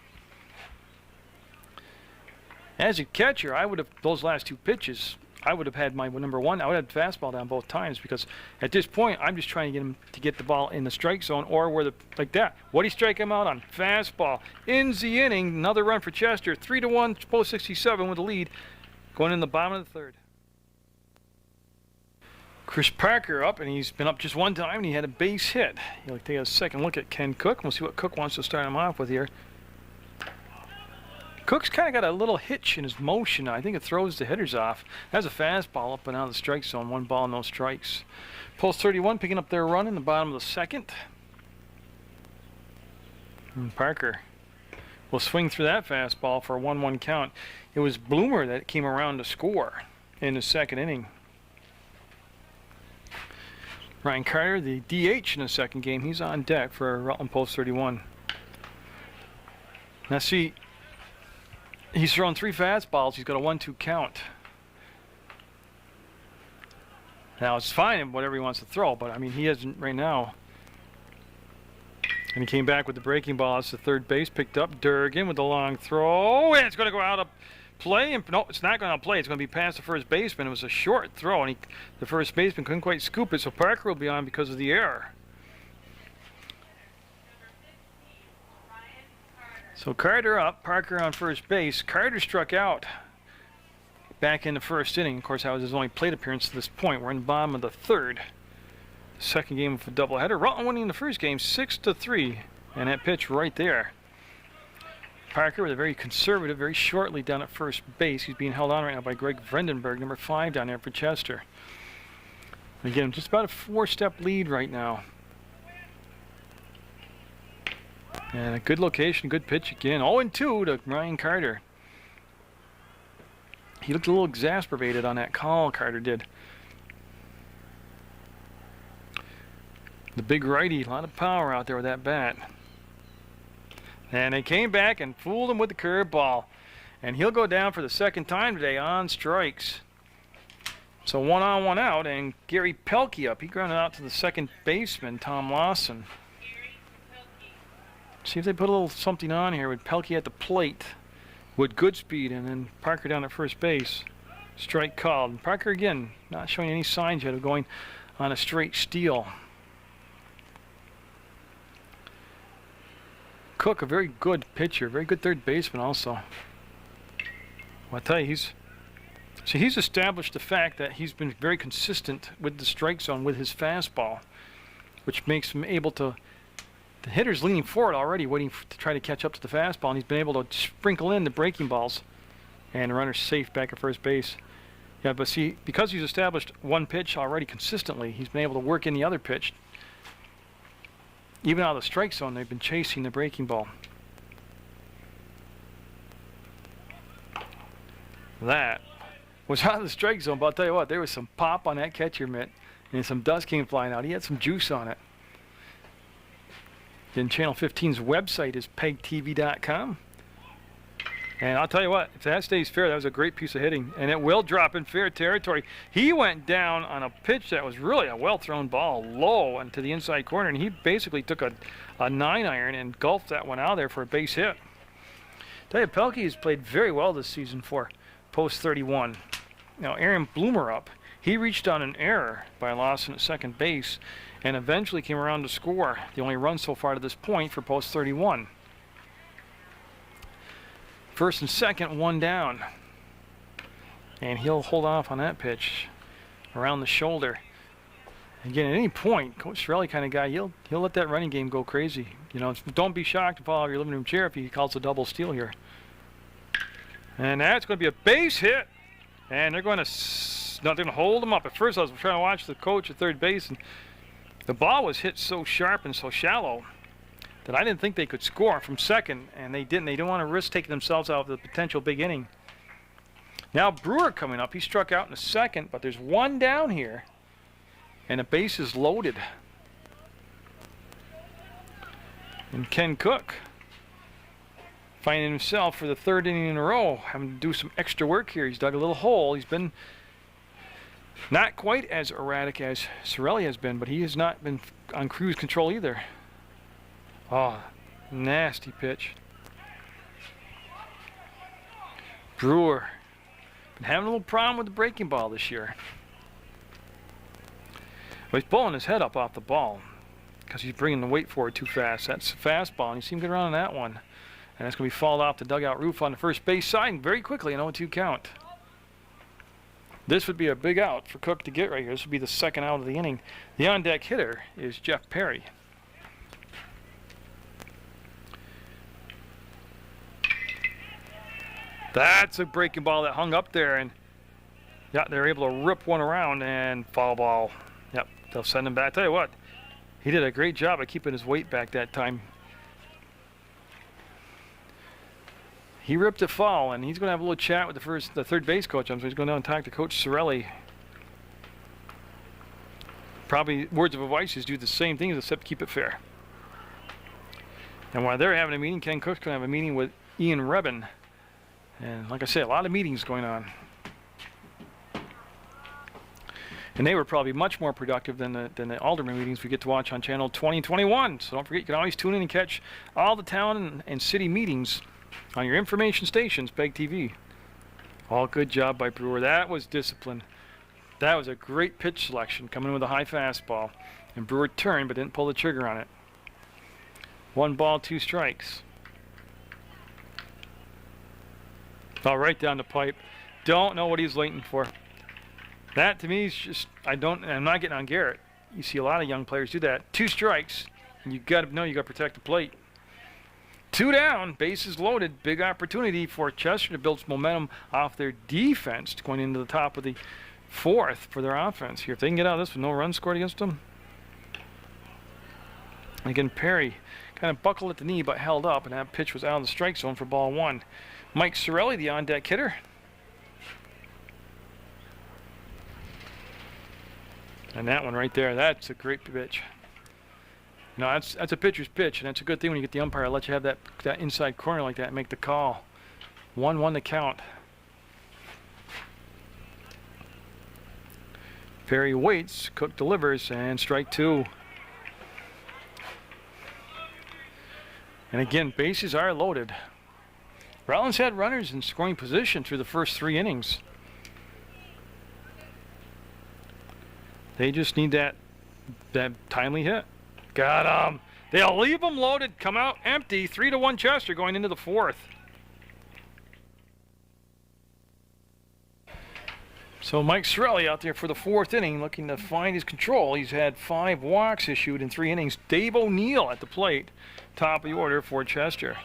As a catcher, I would have, those last 2 pitches, I would have had my number 1. I would have had fastball down both times, because at this point I'm just trying to get him to get the ball in the strike zone, or where like that. What did he strike him out on? Fastball. Ends the inning. Another run for Chester. 3-1, post 67 with the lead, going in the bottom of the 3rd. Chris Parker up, and he's been up just 1 time, and he had a base hit. He'll take a second look at Ken Cook. We'll see what Cook wants to start him off with here. Cook's kind of got a little hitch in his motion. I think it throws the hitters off. That's a fastball up and out of the strike zone. 1 ball, no strikes. Post 31 picking up their run in the bottom of the 2nd. And Parker will swing through that fastball for a 1-1 count. It was Bloomer that came around to score in the 2nd inning. Ryan Carter, the DH in the 2nd game, he's on deck for Rutland, post 31. Now see, he's thrown 3 fastballs. He's got a 1-2 count. Now it's fine whatever he wants to throw, but I mean he hasn't right now. And he came back with the breaking ball. It's the 3rd base, picked up Durgan with the long throw, and it's going to go out of play. And no, it's not going to play. It's going to be past the first baseman. It was a short throw, and the first baseman couldn't quite scoop it. So Parker will be on because of the error. So Carter up, Parker on first base. Carter struck out back in the 1st inning. Of course, that was his only plate appearance to this point. We're in the bottom of the 3rd. The 2nd game of a doubleheader. Rutland winning the 1st game 6-3, and that pitch right there. Parker with a very conservative, very shortly down at first base. He's being held on right now by Greg Vrendenberg, number 5 down there for Chester. Again, just about a 4-step lead right now. And a good location, good pitch again. 0-2 to Ryan Carter. He looked a little exasperated on that call, Carter did. The big righty, a lot of power out there with that bat. And they came back and fooled him with the curveball. And he'll go down for the second time today on strikes. So 1 on, 1 out, and Gary Pelkey up. He grounded out to the second baseman, Tom Lawson. See if they put a little something on here with Pelkey at the plate with good speed, and then Parker down at first base. Strike called. And Parker again not showing any signs yet of going on a straight steal. Cook, a very good pitcher, very good third baseman also. Well, I'll tell you, he's established the fact that he's been very consistent with the strike zone with his fastball, which makes him able to. The hitter's leaning forward already, waiting to try to catch up to the fastball, and he's been able to sprinkle in the breaking balls, and the runner's safe back at first base. Yeah, but see, because he's established one pitch already consistently, he's been able to work in the other pitch. Even out of the strike zone, they've been chasing the breaking ball. That was out of the strike zone, but I'll tell you what, there was some pop on that catcher mitt, and some dust came flying out. He had some juice on it. Then Channel 15's website is PEGTV.com. And I'll tell you what, if that stays fair, that was a great piece of hitting. And it will drop in fair territory. He went down on a pitch that was really a well-thrown ball, low into the inside corner, and he basically took a 9-iron and golfed that one out there for a base hit. Tell you, Pelkey has played very well this season for post 31. Now, Aaron Bloomer he reached on an error by Lawson at second base and eventually came around to score the only run so far to this point for post 31. First and second, 1 down. And he'll hold off on that pitch around the shoulder. Again, at any point, Coach Sorelli kind of guy, he'll let that running game go crazy. You know, don't be shocked to fall out of your living room chair if he calls a double steal here. And that's going to be a base hit. And they're going to hold him up. At first, I was trying to watch the coach at third base, and the ball was hit so sharp and so shallow that I didn't think they could score from second, and they didn't. They didn't want to risk taking themselves out of the potential big inning. Now Brewer coming up. He struck out in the second, but there's 1 down here, and the base is loaded. And Ken Cook finding himself for the 3rd inning in a row, having to do some extra work here. He's dug a little hole. He's been not quite as erratic as Sorelli has been, but he has not been on cruise control either. Oh, nasty pitch. Brewer been having a little problem with the breaking ball this year. But he's pulling his head up off the ball because he's bringing the weight forward too fast. That's a fastball, and you see him get around on that one. And that's going to be fouled off the dugout roof on the first base side, and very quickly an 0-2 count. This would be a big out for Cook to get right here. This would be the second out of the inning. The on-deck hitter is Jeff Perry. That's a breaking ball that hung up there, and yeah, they're able to rip one around and foul ball. Yep, they'll send him back. Tell you what, he did a great job of keeping his weight back that time. He ripped a foul, and he's going to have a little chat with the third base coach. So he's going down and talk to Coach Sorelli. Probably words of advice is do the same things except keep it fair. And while they're having a meeting, Ken Cook's going to have a meeting with Ian Rebin. And like I said, a lot of meetings going on. And they were probably much more productive than the Alderman meetings we get to watch on Channel 20 and 21. So don't forget, you can always tune in and catch all the town and city meetings on your information stations, PEGTV. All good job by Brewer. That was discipline. That was a great pitch selection, coming in with a high fastball. And Brewer turned but didn't pull the trigger on it. 1 ball, 2 strikes. Fell right down the pipe. Don't know what he's waiting for. That to me is just, I'm not getting on Garrett. You see a lot of young players do that. 2 strikes, and you got to know you got to protect the plate. 2 down, bases loaded. Big opportunity for Chester to build some momentum off their defense going into the top of the 4th for their offense here. If they can get out of this with no runs scored against them. Again, Perry kind of buckled at the knee but held up, and that pitch was out of the strike zone for ball one. Mike Sorelli, the on-deck hitter. And that one right there, that's a great pitch. No, that's a pitcher's pitch, and that's a good thing when you get the umpire to let you have that inside corner like that and make the call. 1-1 to count. Perry waits, Cook delivers, and strike two. And again, bases are loaded. Rollins had runners in scoring position through the first 3 innings. They just need that timely hit. Got him. They'll leave them loaded, come out empty. 3-1 Chester going into the 4th. So Mike Sorelli out there for the 4th inning, looking to find his control. He's had 5 walks issued in 3 innings. Dave O'Neill at the plate, top of the order for Chester.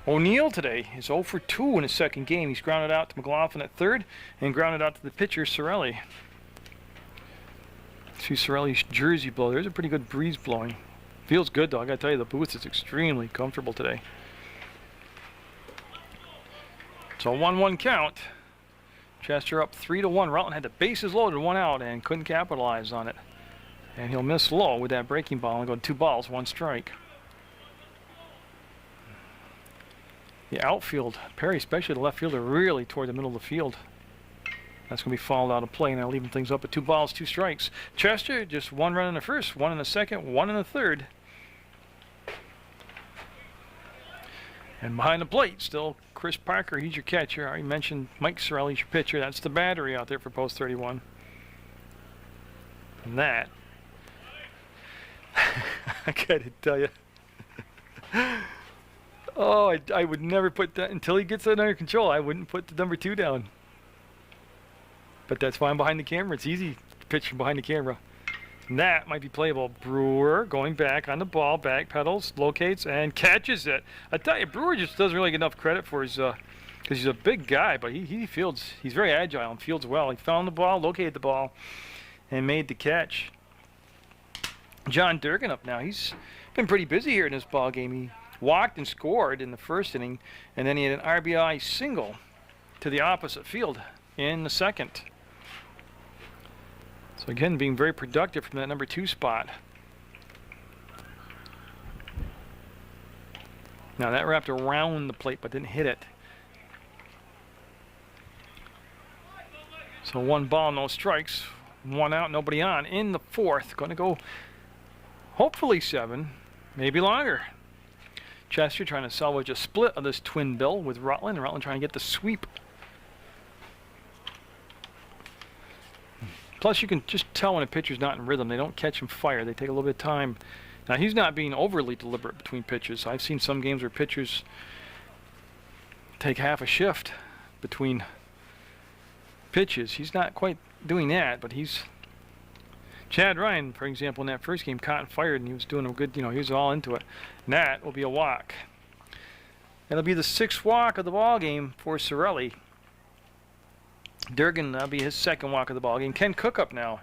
O'Neill today is 0 for 2 in his second game. He's grounded out to McLaughlin at third and grounded out to the pitcher, Sorelli. See Sorelli's jersey blow. There's a pretty good breeze blowing. Feels good though. I gotta tell you, the booth is extremely comfortable today. So 1-1 count. Chester up 3-1. Rutland had the bases loaded, 1 out, and couldn't capitalize on it. And he'll miss low with that breaking ball and go 2 balls, 1 strike. The outfield, Perry, especially the left fielder, really toward the middle of the field. That's going to be fouled out of play, now leaving things up at 2 balls, 2 strikes. Chester, just 1 run in the first, 1 in the second, 1 in the third. And behind the plate, still Chris Parker, he's your catcher. I already mentioned Mike Sorelli's your pitcher. That's the battery out there for post 31. And that, I gotta tell you, oh, I would never put that, until he gets that under control, I wouldn't put the number 2 down. But that's why I'm behind the camera. It's easy to pitch from behind the camera. And that might be playable. Brewer going back on the ball, back pedals, locates, and catches it. I tell you, Brewer just doesn't really get enough credit for his, because he's a big guy, but he fields, he's very agile and fields well. He found the ball, located the ball, and made the catch. John Durgan up now. He's been pretty busy here in this ball game. He walked and scored in the first inning, and then he had an RBI single to the opposite field in the second. So again, being very productive from that number 2 spot. Now that wrapped around the plate but didn't hit it. So 1 ball, no strikes, 1 out, nobody on. In the 4th, going to go hopefully 7, maybe longer. Chester trying to salvage a split of this twin bill with Rutland. And Rutland trying to get the sweep. Plus, you can just tell when a pitcher's not in rhythm. They don't catch him fire. They take a little bit of time. Now, he's not being overly deliberate between pitches. I've seen some games where pitchers take half a shift between pitches. He's not quite doing that, but he's... Chad Ryan, for example, in that first game, caught and fired, and he was doing a good, he was all into it. And that will be a walk. That'll be the 6th walk of the ball game for Sorelli. Durgan, that'll be his 2nd walk of the ball game. Ken Cook up now.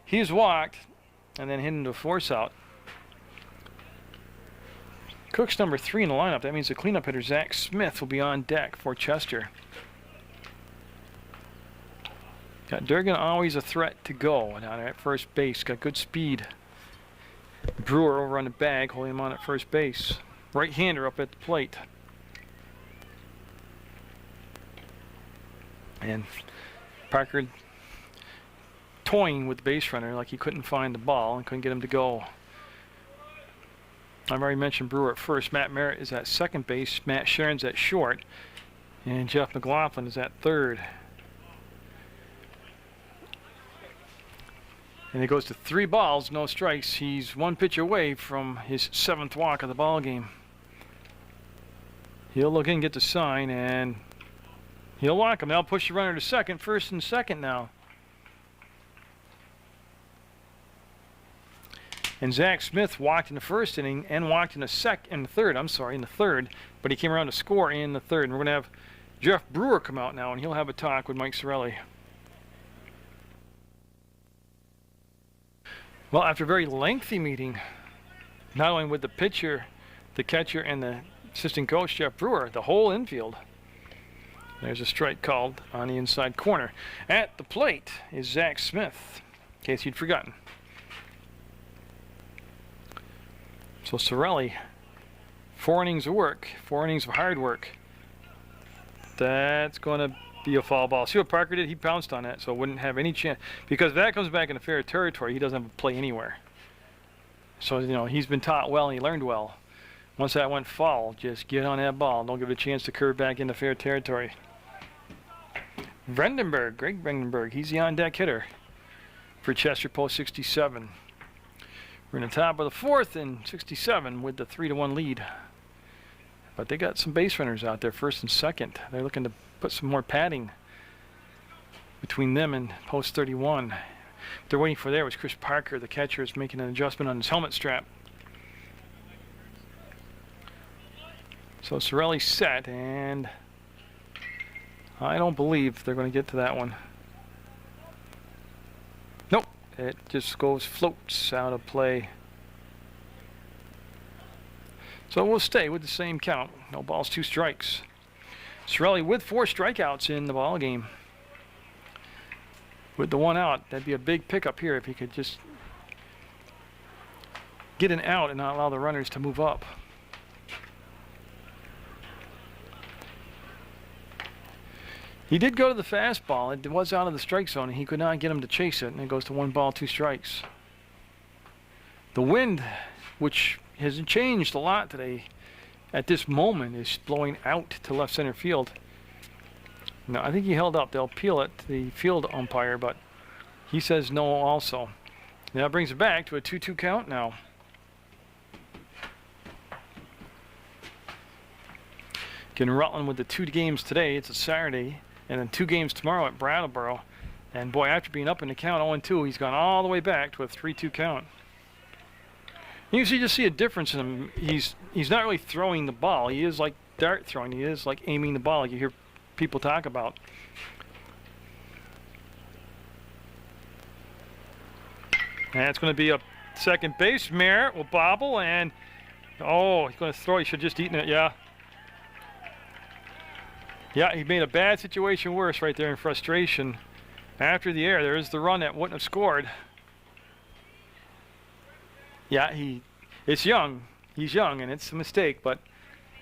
He's walked and then hit into a force out. Cook's number 3 in the lineup. That means the cleanup hitter, Zach Smith, will be on deck for Chester. Got Durgan always a threat to go down there at first base. Got good speed. Brewer over on the bag, holding him on at first base. Right-hander up at the plate. And Parker toying with the base runner like he couldn't find the ball and couldn't get him to go. I've already mentioned Brewer at first. Matt Merritt is at second base. Matt Sharon's at short. And Jeff McLaughlin is at third. And it goes to 3 balls, no strikes. He's 1 pitch away from his 7th walk of the ball game. He'll look in and get the sign, and he'll walk him. They'll push the runner to second, 1st and 2nd now. And Zach Smith walked in the 1st inning and walked in the 3rd, but he came around to score in the 3rd. And we're going to have Jeff Brewer come out now, and he'll have a talk with Mike Sorelli. Well, after a very lengthy meeting, not only with the pitcher, the catcher and the assistant coach, Jeff Brewer, the whole infield. There's a strike called on the inside corner. At the plate is Zach Smith, in case you'd forgotten. So Sorelli, 4 innings of work, 4 innings of hard work. That's going to be a foul ball. See what Parker did? He pounced on that, so it wouldn't have any chance. Because if that comes back into fair territory, he doesn't have to play anywhere. So, you know, he's been taught well and he learned well. Once that went foul, just get on that ball. Don't give it a chance to curve back into fair territory. Vredenberg, Greg Vredenberg, he's the on-deck hitter for Chester Post 67. We're in the top of the 4th in 67 with the 3-1 lead. But they got some base runners out there, first and second. They're looking to put some more padding between them and Post 31. What they're waiting for there was Chris Parker, the catcher, is making an adjustment on his helmet strap. So Sorelli's set, and I don't believe they're going to get to that one. Nope, it just floats out of play. So we'll stay with the same count. No balls, 2 strikes. Sorelli with 4 strikeouts in the ball game. With the 1 out, that'd be a big pickup here if he could just get an out and not allow the runners to move up. He did go to the fastball. It was out of the strike zone, and he could not get him to chase it, and it goes to 1 ball, 2 strikes. The wind, which hasn't changed a lot today, at this moment is blowing out to left center field. No, I think he held up. They'll appeal it to the field umpire, but he says no also. Now that brings it back to a 2-2 count now. Again, Rutland with the 2 games today. It's a Saturday, and then 2 games tomorrow at Brattleboro. And boy, after being up in the count 0-2, he's gone all the way back to a 3-2 count. You can just see a difference in him. He's not really throwing the ball. He is like dart throwing. He is like aiming the ball, like you hear people talk about. And it's going to be a second base. Merritt will bobble, and oh, he's going to throw. He should have just eaten it. Yeah. Yeah, he made a bad situation worse right there in frustration. After the error, there is the run that wouldn't have scored. Yeah, it's young. He's young, and it's a mistake. But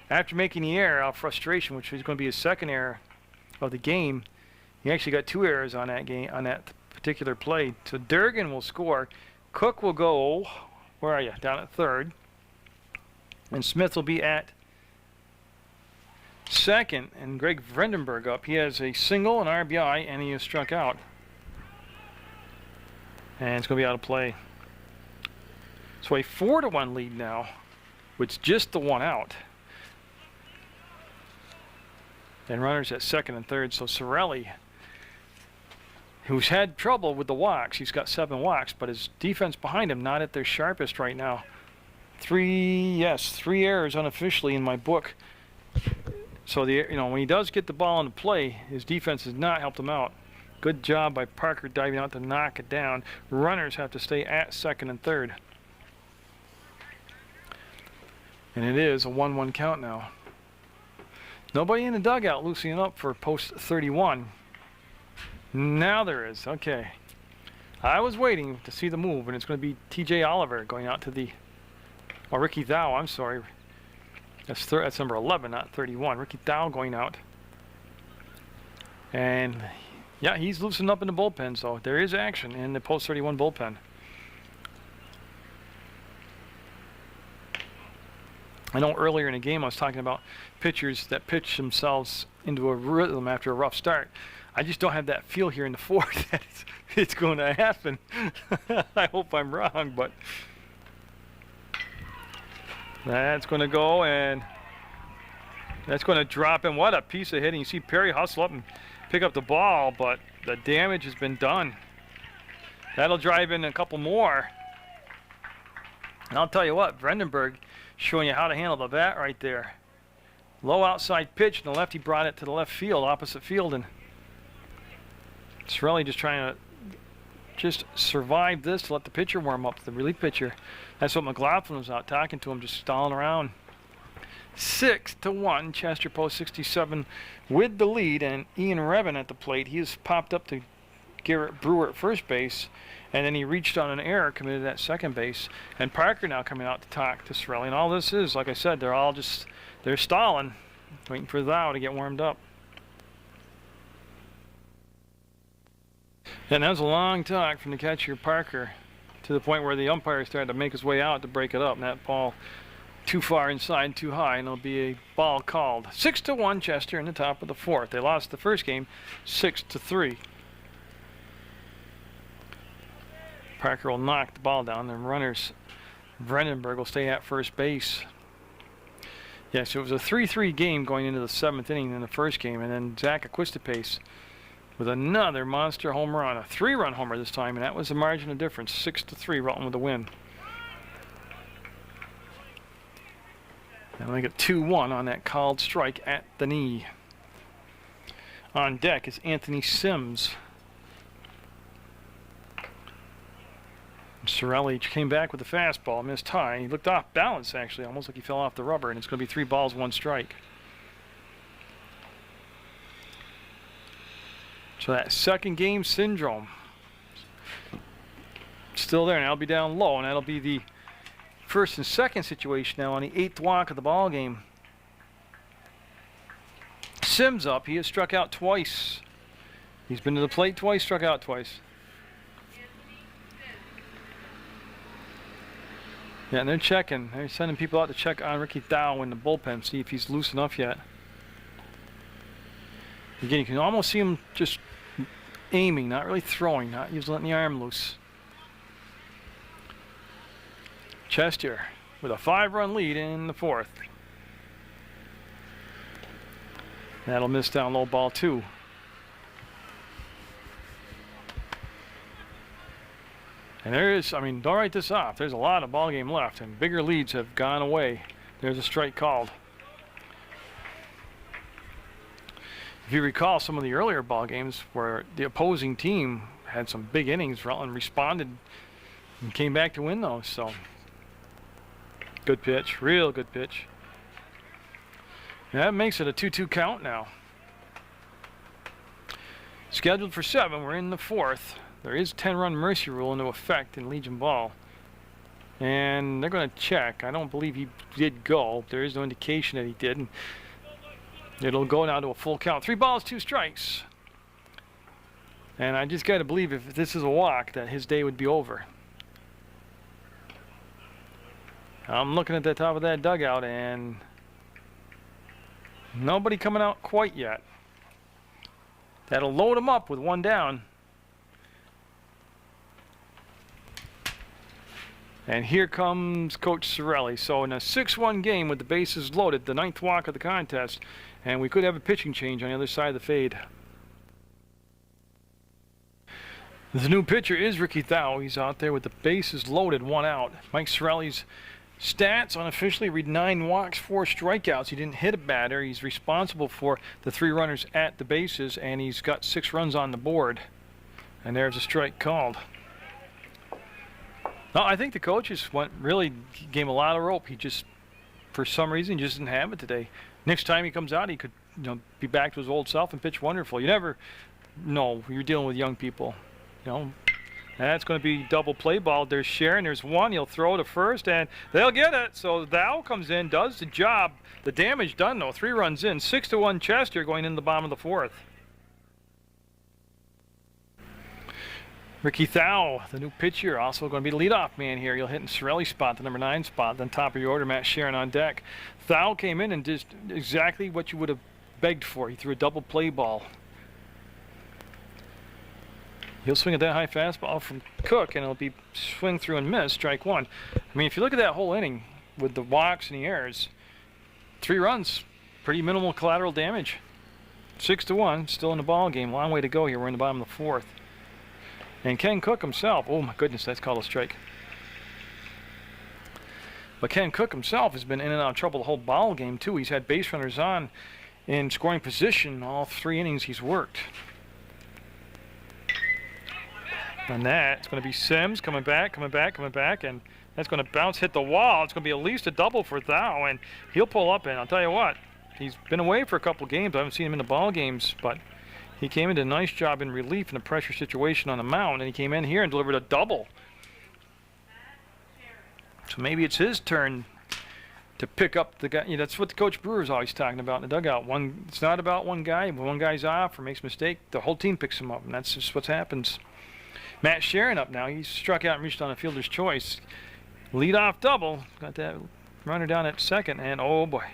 after making the error out of frustration, which was going to be his second error of the game, he actually got 2 errors on that game, on that particular play. So Durgan will score. Cook will go, where are you? Down at 3rd. And Smith will be at 2nd. And Greg Vredenberg up. He has a single, an RBI, and he is struck out. And it's going to be out of play. So a 4-1 lead now, with just the 1 out. And runners at 2nd and 3rd. So Sorelli, who's had trouble with the walks, he's got 7 walks, but his defense behind him not at their sharpest right now. 3 errors unofficially in my book. So when he does get the ball into play, his defense has not helped him out. Good job by Parker diving out to knock it down. Runners have to stay at 2nd and 3rd. And it is a 1-1 count now. Nobody in the dugout loosening up for Post 31. Now there is. Okay. I was waiting to see the move, and it's going to be T.J. Oliver going out to the... Oh, Ricky Thau, I'm sorry. That's number 11, not 31. Ricky Thau going out. And, yeah, he's loosened up in the bullpen, so there is action in the Post 31 bullpen. I know earlier in the game I was talking about pitchers that pitch themselves into a rhythm after a rough start. I just don't have that feel here in the 4th that it's going to happen. I hope I'm wrong, but that's going to go, and that's going to drop in. What a piece of hitting. You see Perry hustle up and pick up the ball, but the damage has been done. That'll drive in a couple more. And I'll tell you what, Vredenberg showing you how to handle the bat right there. Low outside pitch, and the lefty brought it to the left field, opposite field, and Sorelli just trying to survive this to let the pitcher warm up, the relief pitcher. That's what McLaughlin was out talking to him, just stalling around. 6-1. Chester Post 67 with the lead, and Ian Revin at the plate. He has popped up to Garrett Brewer at first base, and then he reached on an error, committed at second base. And Parker now coming out to talk to Sorelli. And all this is, like I said, they're stalling, waiting for Thou to get warmed up. And that was a long talk from the catcher Parker, to the point where the umpire started to make his way out to break it up, and that ball too far inside, too high, and it'll be a ball called. 6-1 Chester in the top of the fourth. They lost the first game 6-3. Parker will knock the ball down. The runners, Brandenburg, will stay at first base. Yes, it was a 3-3 game going into the seventh inning in the first game, and then Zach Aquistapes with another monster home run, a 3-run homer this time, and that was the margin of difference. 6-3, Rutland with the win. And they get 2-1 on that called strike at the knee. On deck is Anthony Sims. Sorelli came back with the fastball, missed high. He looked off balance, actually, almost like he fell off the rubber, and it's going to be 3 balls, 1 strike. So that second game syndrome still there, and that'll be down low, and that'll be the first and second situation now on the 8th walk of the ball game. Sims up. He has struck out twice. He's been to the plate twice, struck out twice. Yeah, and they're checking. They're sending people out to check on Ricky Thau in the bullpen, see if he's loose enough yet. Again, you can almost see him just aiming, not really throwing, not just letting the arm loose. Chester with a 5-run lead in the fourth. That'll miss down low, ball 2. And there is, I mean, don't write this off. There's a lot of ball game left, and bigger leads have gone away. There's a strike called. If you recall some of the earlier ball games where the opposing team had some big innings, Rutland responded and came back to win those. So good pitch, real good pitch. And that makes it a 2-2 count now. Scheduled for 7, we're in the fourth. There is 10-run mercy rule into effect in Legion Ball. And they're going to check. I don't believe he did go. There is no indication that he did. And it'll go now to a full count. 3 balls, 2 strikes. And I just got to believe if this is a walk that his day would be over. I'm looking at the top of that dugout and nobody coming out quite yet. That'll load him up with 1 down. And here comes Coach Sorelli. So in a 6-1 game with the bases loaded, the 9th walk of the contest, and we could have a pitching change on the other side of the fade. The new pitcher is Ricky Thau. He's out there with the bases loaded, 1 out. Mike Sorelli's stats unofficially read 9 walks, 4 strikeouts. He didn't hit a batter. He's responsible for the 3 runners at the bases, and he's got 6 runs on the board. And there's a strike called. No, I think the coaches really gave him a lot of rope. He just, for some reason, just didn't have it today. Next time he comes out, he could, be back to his old self and pitch wonderful. You never know. You're dealing with young people, And that's going to be double play ball. There's Sharon. There's 1. He'll throw to first, and they'll get it. So Thou comes in, does the job. The damage done, though. 3 runs in. 6-1 Chester going in the bottom of the fourth. Ricky Thau, the new pitcher, also going to be the leadoff man here. He'll hit in Sorelli's spot, the number 9 spot. Then top of your order, Matt Sharon on deck. Thau came in and did exactly what you would have begged for. He threw a double play ball. He'll swing at that high fastball from Cook, and it'll be swing through and miss, strike 1. I mean, if you look at that whole inning with the walks and the errors, 3 runs, pretty minimal collateral damage. 6-1, still in the ball game. Long way to go here. We're in the bottom of the fourth. And Ken Cook himself, oh my goodness, that's called a strike. But Ken Cook himself has been in and out of trouble the whole ball game too. He's had base runners on in scoring position all 3 innings he's worked. And that's going to be Sims coming back, and That's going to bounce, hit the wall. It's going to be at least a double for Thau, and he'll pull up in. I'll tell you what, he's been away for a couple games. I haven't seen him in the ball games, but he came in, did a nice job in relief in a pressure situation on the mound, and he came in here and delivered a double. So maybe it's his turn to pick up the guy. You know, that's what the Coach Brewer's always talking about in the dugout. It's not about one guy. When one guy's off or makes a mistake, the whole team picks him up, and that's just what happens. Matt Sharon up now. He struck out and reached on a fielder's choice. Lead-off double. Got that runner down at second, and oh boy.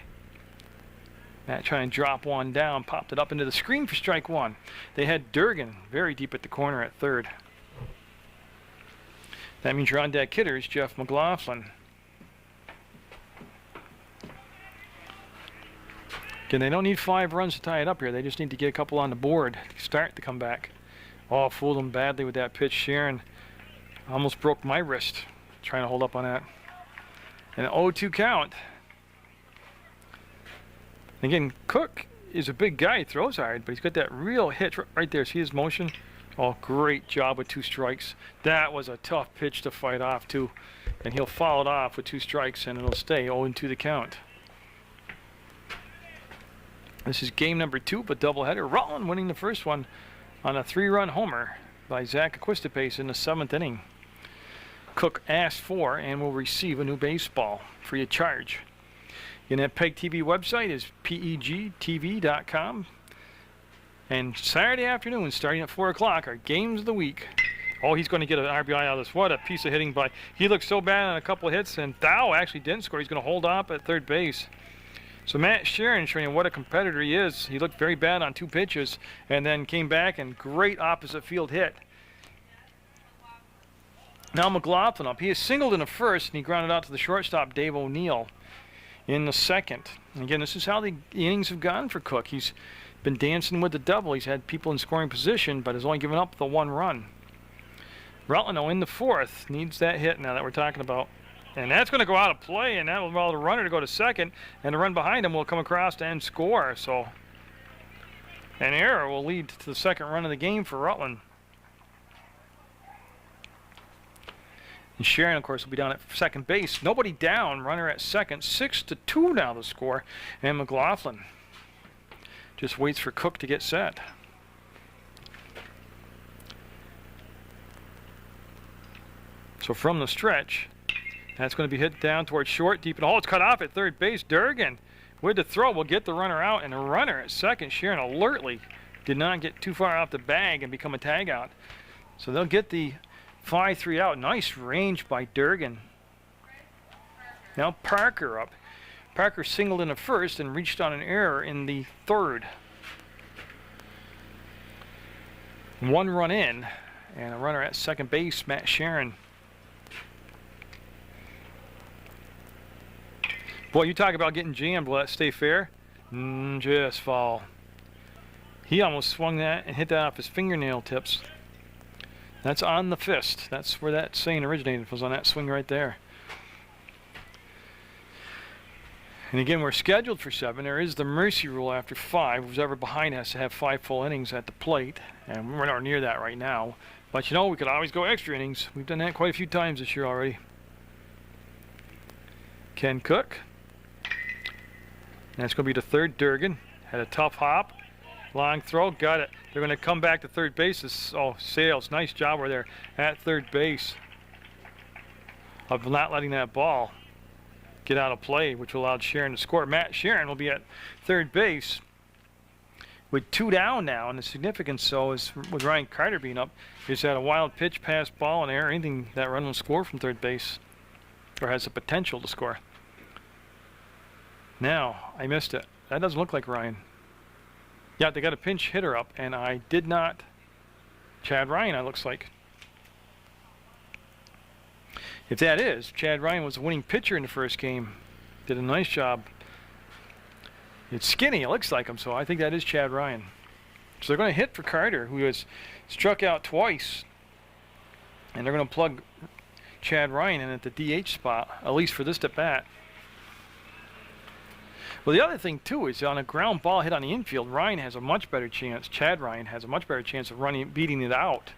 Matt trying to drop one down, popped it up into the screen for strike one. They had Durgan very deep at the corner at third. That means your on-deck hitter is Jeff McLaughlin. Again, they don't need 5 runs to tie it up here. They just need to get a couple on the board to start to come back. Oh, fooled them badly with that pitch. Sharon almost broke my wrist trying to hold up on that. And an 0-2 count. Again, Cook is a big guy. He throws hard, but he's got that real hit right there. See his motion? Oh, great job with 2 strikes. That was a tough pitch to fight off, too. And he'll follow it off with 2 strikes, and it'll stay 0-2 the count. This is game number 2, but doubleheader. Rutland winning the first one on a 3-run homer by Zach Aquistapace in the 7th inning. Cook asked for and will receive a new baseball free of charge. And that PEGTV website is PEGTV.com. And Saturday afternoon, starting at 4 o'clock, are games of the week. Oh, he's going to get an RBI out of this. What a piece of hitting by. He looked so bad on a couple of hits, and Thau actually didn't score. He's going to hold up at third base. So Matt Sharon showing you what a competitor he is. He looked very bad on 2 pitches and then came back and great opposite field hit. Now McLaughlin up. He is singled in the first, and he grounded out to the shortstop, Dave O'Neill, in the second. And again, this is how the innings have gone for Cook. He's been dancing with the double. He's had people in scoring position, but has only given up the 1 run. Rutland in the 4th needs that hit now that we're talking about. And that's going to go out of play, and that will allow the runner to go to second, and the run behind him will come across and score. So an error will lead to the 2nd run of the game for Rutland. And Sharon, of course, will be down at second base. Nobody down. Runner at second. 6-2 now the score. And McLaughlin just waits for Cook to get set. So from the stretch, that's going to be hit down towards short, deep, and it's cut off at third base. Durgan with the throw will get the runner out, and the runner at second, Sharon, alertly did not get too far off the bag and become a tag out. So they'll get the 5-3 out. Nice range by Durgan. Now Parker up. Parker singled in the first and reached on an error in the 3rd. 1 run in, and a runner at second base, Matt Sharon. Boy, you talk about getting jammed. Will that stay fair? Just foul. He almost swung that and hit that off his fingernail tips. That's on the fist. That's where that saying originated, was on that swing right there. And again, we're scheduled for 7. There is the mercy rule after 5. Who's ever behind has to have 5 full innings at the plate. And we're nowhere near that right now. But you know, we could always go extra innings. We've done that quite a few times this year already. Ken Cook. That's going to be the 3rd. Durgan had a tough hop. Long throw, got it. They're going to come back to third base. Sales, nice job over there at third base of not letting that ball get out of play, which allowed Sharon to score. Matt Sharon will be at third base with 2 down now, and the significance, so, is with Ryan Carter being up, is that a wild pitch, pass, ball, and error, anything that run will score from third base, or has the potential to score. Now, I missed it. That doesn't look like Ryan. Yeah, they got a pinch hitter up, and I did not. Chad Ryan, it looks like. If that is, Chad Ryan was the winning pitcher in the first game. Did a nice job. It's skinny, it looks like him, so I think that is Chad Ryan. So they're going to hit for Carter, who has struck out twice. And they're going to plug Chad Ryan in at the DH spot, at least for this at-bat. Well, the other thing, too, is on a ground ball hit on the infield, Ryan has a much better chance, Chad Ryan has a much better chance of beating it out.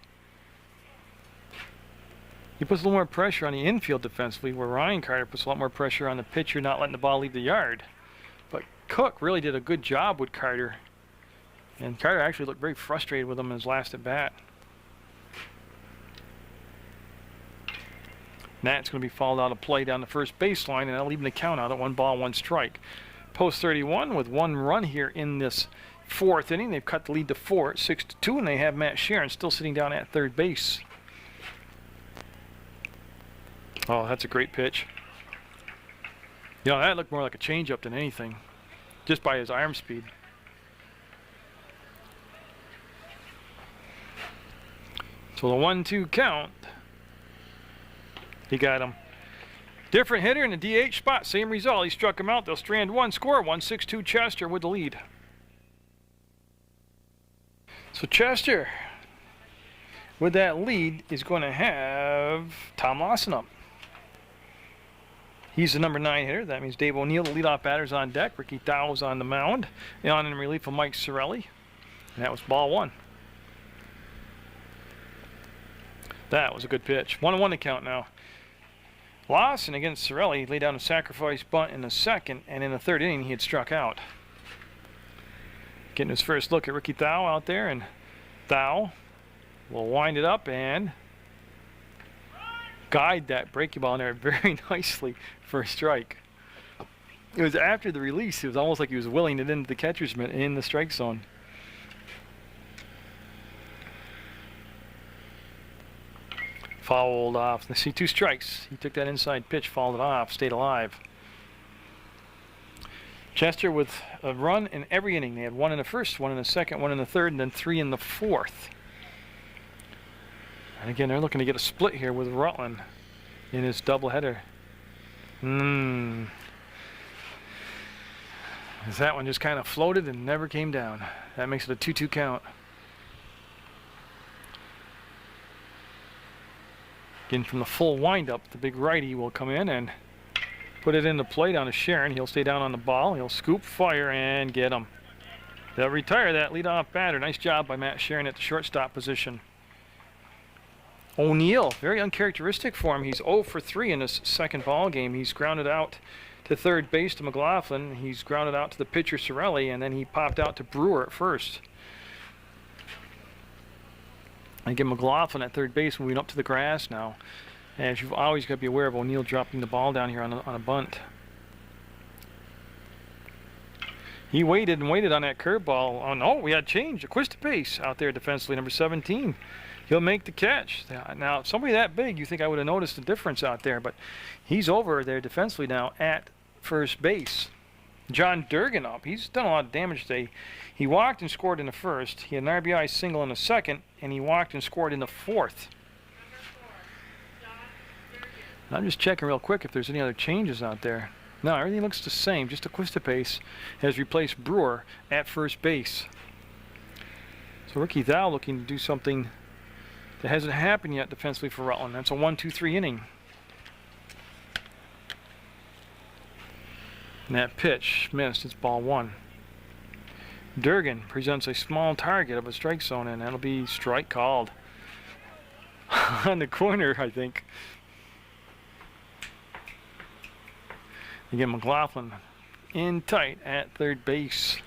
He puts a little more pressure on the infield defensively, where Ryan Carter puts a lot more pressure on the pitcher, not letting the ball leave the yard. But Cook really did a good job with Carter. And Carter actually looked very frustrated with him in his last at bat. That's going to be fouled out of play down the first baseline, and that'll even the count out at 1 ball, 1 strike. Post 31 with 1 run here in this 4th inning. They've cut the lead to 4 at 6-2, and they have Matt Sharon still sitting down at third base. Oh, that's a great pitch. You know, that looked more like a changeup than anything, just by his arm speed. So the 1-2 count. He got him. Different hitter in the DH spot. Same result. He struck him out. They'll strand 1, score 1-6-2 Chester with the lead. So Chester, with that lead, is going to have Tom Lawson up. He's the number 9 hitter. That means Dave O'Neill, the leadoff batter, is on deck. Ricky Dow's on the mound. And on in relief of Mike Sorelli. And that was ball 1. That was a good pitch. 1-1 to count now. Lawson against Sorelli laid down a sacrifice bunt in the 2nd, and in the 3rd inning he had struck out. Getting his first look at Ricky Dow out there, and Dow will wind it up and guide that breaking ball in there very nicely for a strike. It was after the release. It was almost like he was willing it into the catcher's mitt in the strike zone. Fouled off. Let's see, 2 strikes. He took that inside pitch, fouled it off, stayed alive. Chester with a run in every inning. They had 1 in the 1st, 1 in the 2nd, 1 in the 3rd, and then 3 in the 4th. And again, they're looking to get a split here with Rutland in his doubleheader. As that one just kind of floated and never came down. That makes it a 2-2 count. Again, from the full windup, the big righty will come in and put it into play down to Sharon. He'll stay down on the ball. He'll scoop, fire, and get him. They'll retire that leadoff batter. Nice job by Matt Sharon at the shortstop position. O'Neill, very uncharacteristic for him. He's 0 for 3 in this 2nd ball game. He's grounded out to third base to McLaughlin. He's grounded out to the pitcher Sorelli, and then he popped out to Brewer at first. And get McLaughlin at third base moving up to the grass now. And you've always got to be aware of O'Neill dropping the ball down here on a bunt. He waited and waited on that curveball. Oh no, we had change. Quistapes out there defensively, number 17. He'll make the catch. Now, somebody that big, you think I would have noticed the difference out there, but he's over there defensively now at first base. John Durgan up. He's done a lot of damage today. He walked and scored in the 1st. He had an RBI single in the 2nd, and he walked and scored in the 4th. I'm just checking real quick if there's any other changes out there. No, everything looks the same. Just Quistapes has replaced Brewer at first base. So Ricky Thal looking to do something that hasn't happened yet defensively for Rutland. That's a 1-2-3 inning. And that pitch missed. It's ball 1. Durgan presents a small target of a strike zone, and that'll be strike called. On the corner, I think. Again, McLaughlin in tight at third base.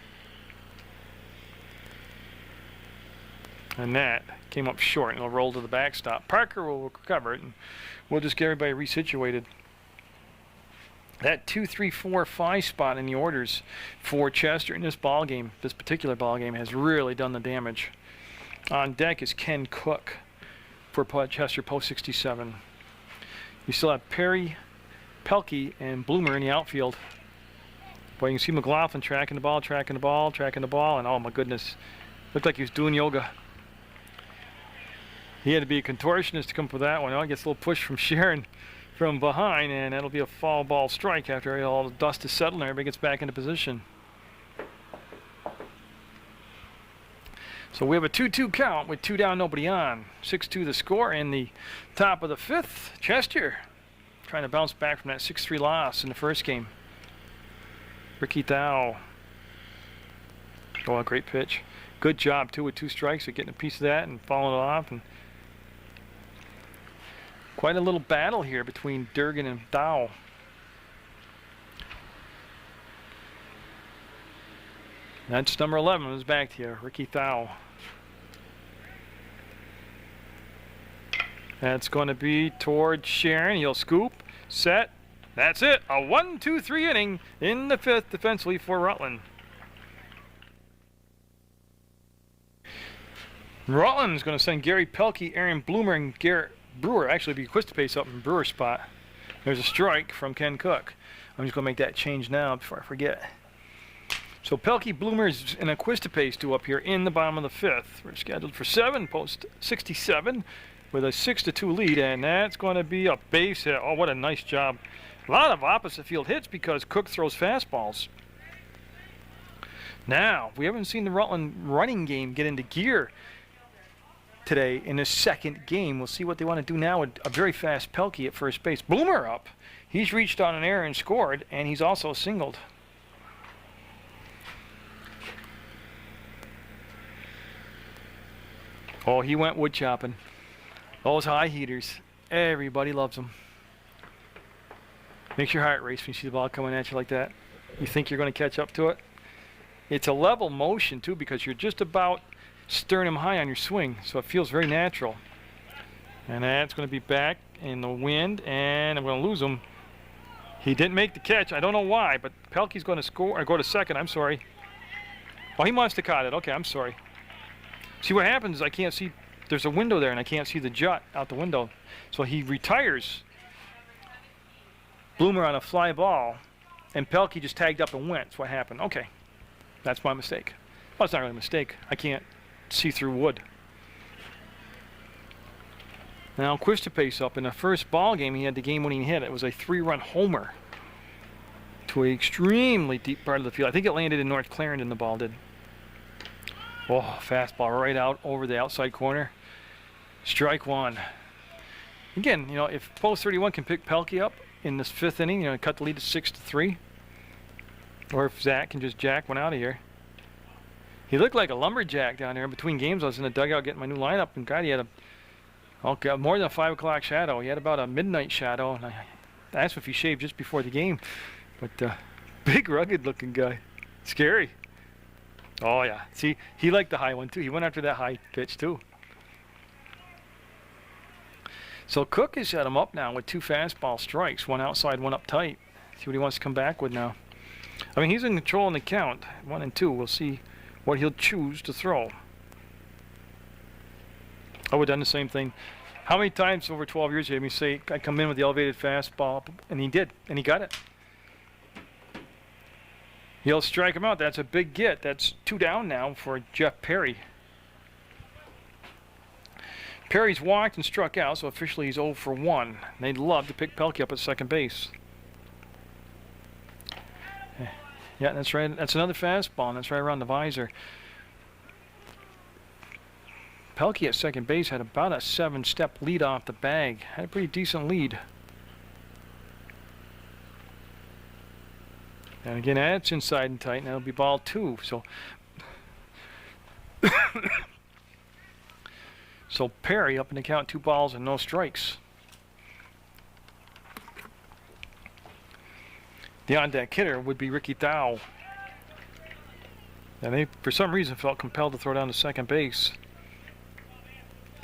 And that came up short, and it'll roll to the backstop. Parker will recover it, and we'll just get everybody resituated. That 2, 3, 4, 5 spot in the orders for Chester in this ball game, this particular ball game, has really done the damage. On deck is Ken Cook for Chester post 67. You still have Perry, Pelkey, and Bloomer in the outfield. Boy, you can see McLaughlin tracking the ball, and oh my goodness, looked like he was doing yoga. He had to be a contortionist to come up with that one. Oh, he gets a little push from Sharon from behind, and that'll be a foul ball strike after all the dust is settled and everybody gets back into position. So we have a 2-2 count with 2 down, nobody on. 6-2 the score in the top of the 5th. Chester trying to bounce back from that 6-3 loss in the first game. Ricky Thao. Oh, a great pitch. Good job, too, with 2 strikes of getting a piece of that and following it off. And Quite a little battle here between Durgan and Dow. That's number 11. It was back to you, Ricky Thau. That's going to be towards Sharon. He'll scoop, set. That's it. A 1-2-3 inning in the 5th defensively for Rutland. Rutland's going to send Gary Pelkey, Aaron Bloomer, and Garrett Brewer. Actually, be Quistapace up in Brewer's spot. There's a strike from Ken Cook. I'm just going to make that change now before I forget. So Pelkey, Bloomers, and a Quistapace due up here in the bottom of the 5th. We're scheduled for 7, post 67, with a 6-2 lead, and that's going to be a base hit. Oh, what a nice job. A lot of opposite field hits because Cook throws fastballs. Now, we haven't seen the Rutland running game get into gear today in the 2nd game. We'll see what they want to do now with a very fast Pelkey at first base. Bloomer up. He's reached on an error and scored, and he's also singled. Oh, he went wood chopping. Those high heaters, everybody loves them. Makes your heart race when you see the ball coming at you like that. You think you're going to catch up to it. It's a level motion too because you're just about sternum high on your swing, so it feels very natural. And that's going to be back in the wind, and I'm going to lose him. He didn't make the catch. I don't know why, but Pelkey's going to score or go to second. I'm sorry. Oh, he must have caught it. Okay, I'm sorry. See what happens is I can't see. There's a window there, and I can't see the jut out the window. So he retires Bloomer on a fly ball, and Pelkey just tagged up and went. That's what happened. Okay, that's my mistake. Well, it's not really a mistake. I can't see through wood. Now Quistapace up in the first ball game. He had the game-winning hit. It was a 3-run homer to an extremely deep part of the field. I think it landed in North Clarendon. The ball did. Oh, fastball right out over the outside corner. Strike one. Again, you know, if post 31 can pick Pelkey up in this 5th inning, you know, cut the lead to 6-3, or if Zach can just jack one out of here. He looked like a lumberjack down there. Between games, I was in the dugout getting my new lineup, and God, he had more than a 5 o'clock shadow. He had about a midnight shadow, and I asked him if he shaved just before the game. But big, rugged-looking guy. Scary. Oh, yeah. See, he liked the high one, too. He went after that high pitch, too. So Cook has set him up now with 2 fastball strikes, one outside, one up tight. See what he wants to come back with now. I mean, he's in control in the count, 1-2. We'll see what he'll choose to throw. I would have done the same thing. How many times over 12 years did he say, I come in with the elevated fastball, and he did, and he got it. He'll strike him out. That's a big get. That's 2 down now for Jeff Perry. Perry's walked and struck out, so officially he's 0 for 1. They'd love to pick Pelkey up at second base. Yeah, that's right. That's another fastball, and that's right around the visor. Pelkey at second base had about a 7-step lead off the bag. Had a pretty decent lead. And again, that's inside and tight, and that'll be ball 2. So Perry up in the count, 2 balls and no strikes. The on-deck hitter would be Ricky Dow. And they, for some reason, felt compelled to throw down to second base.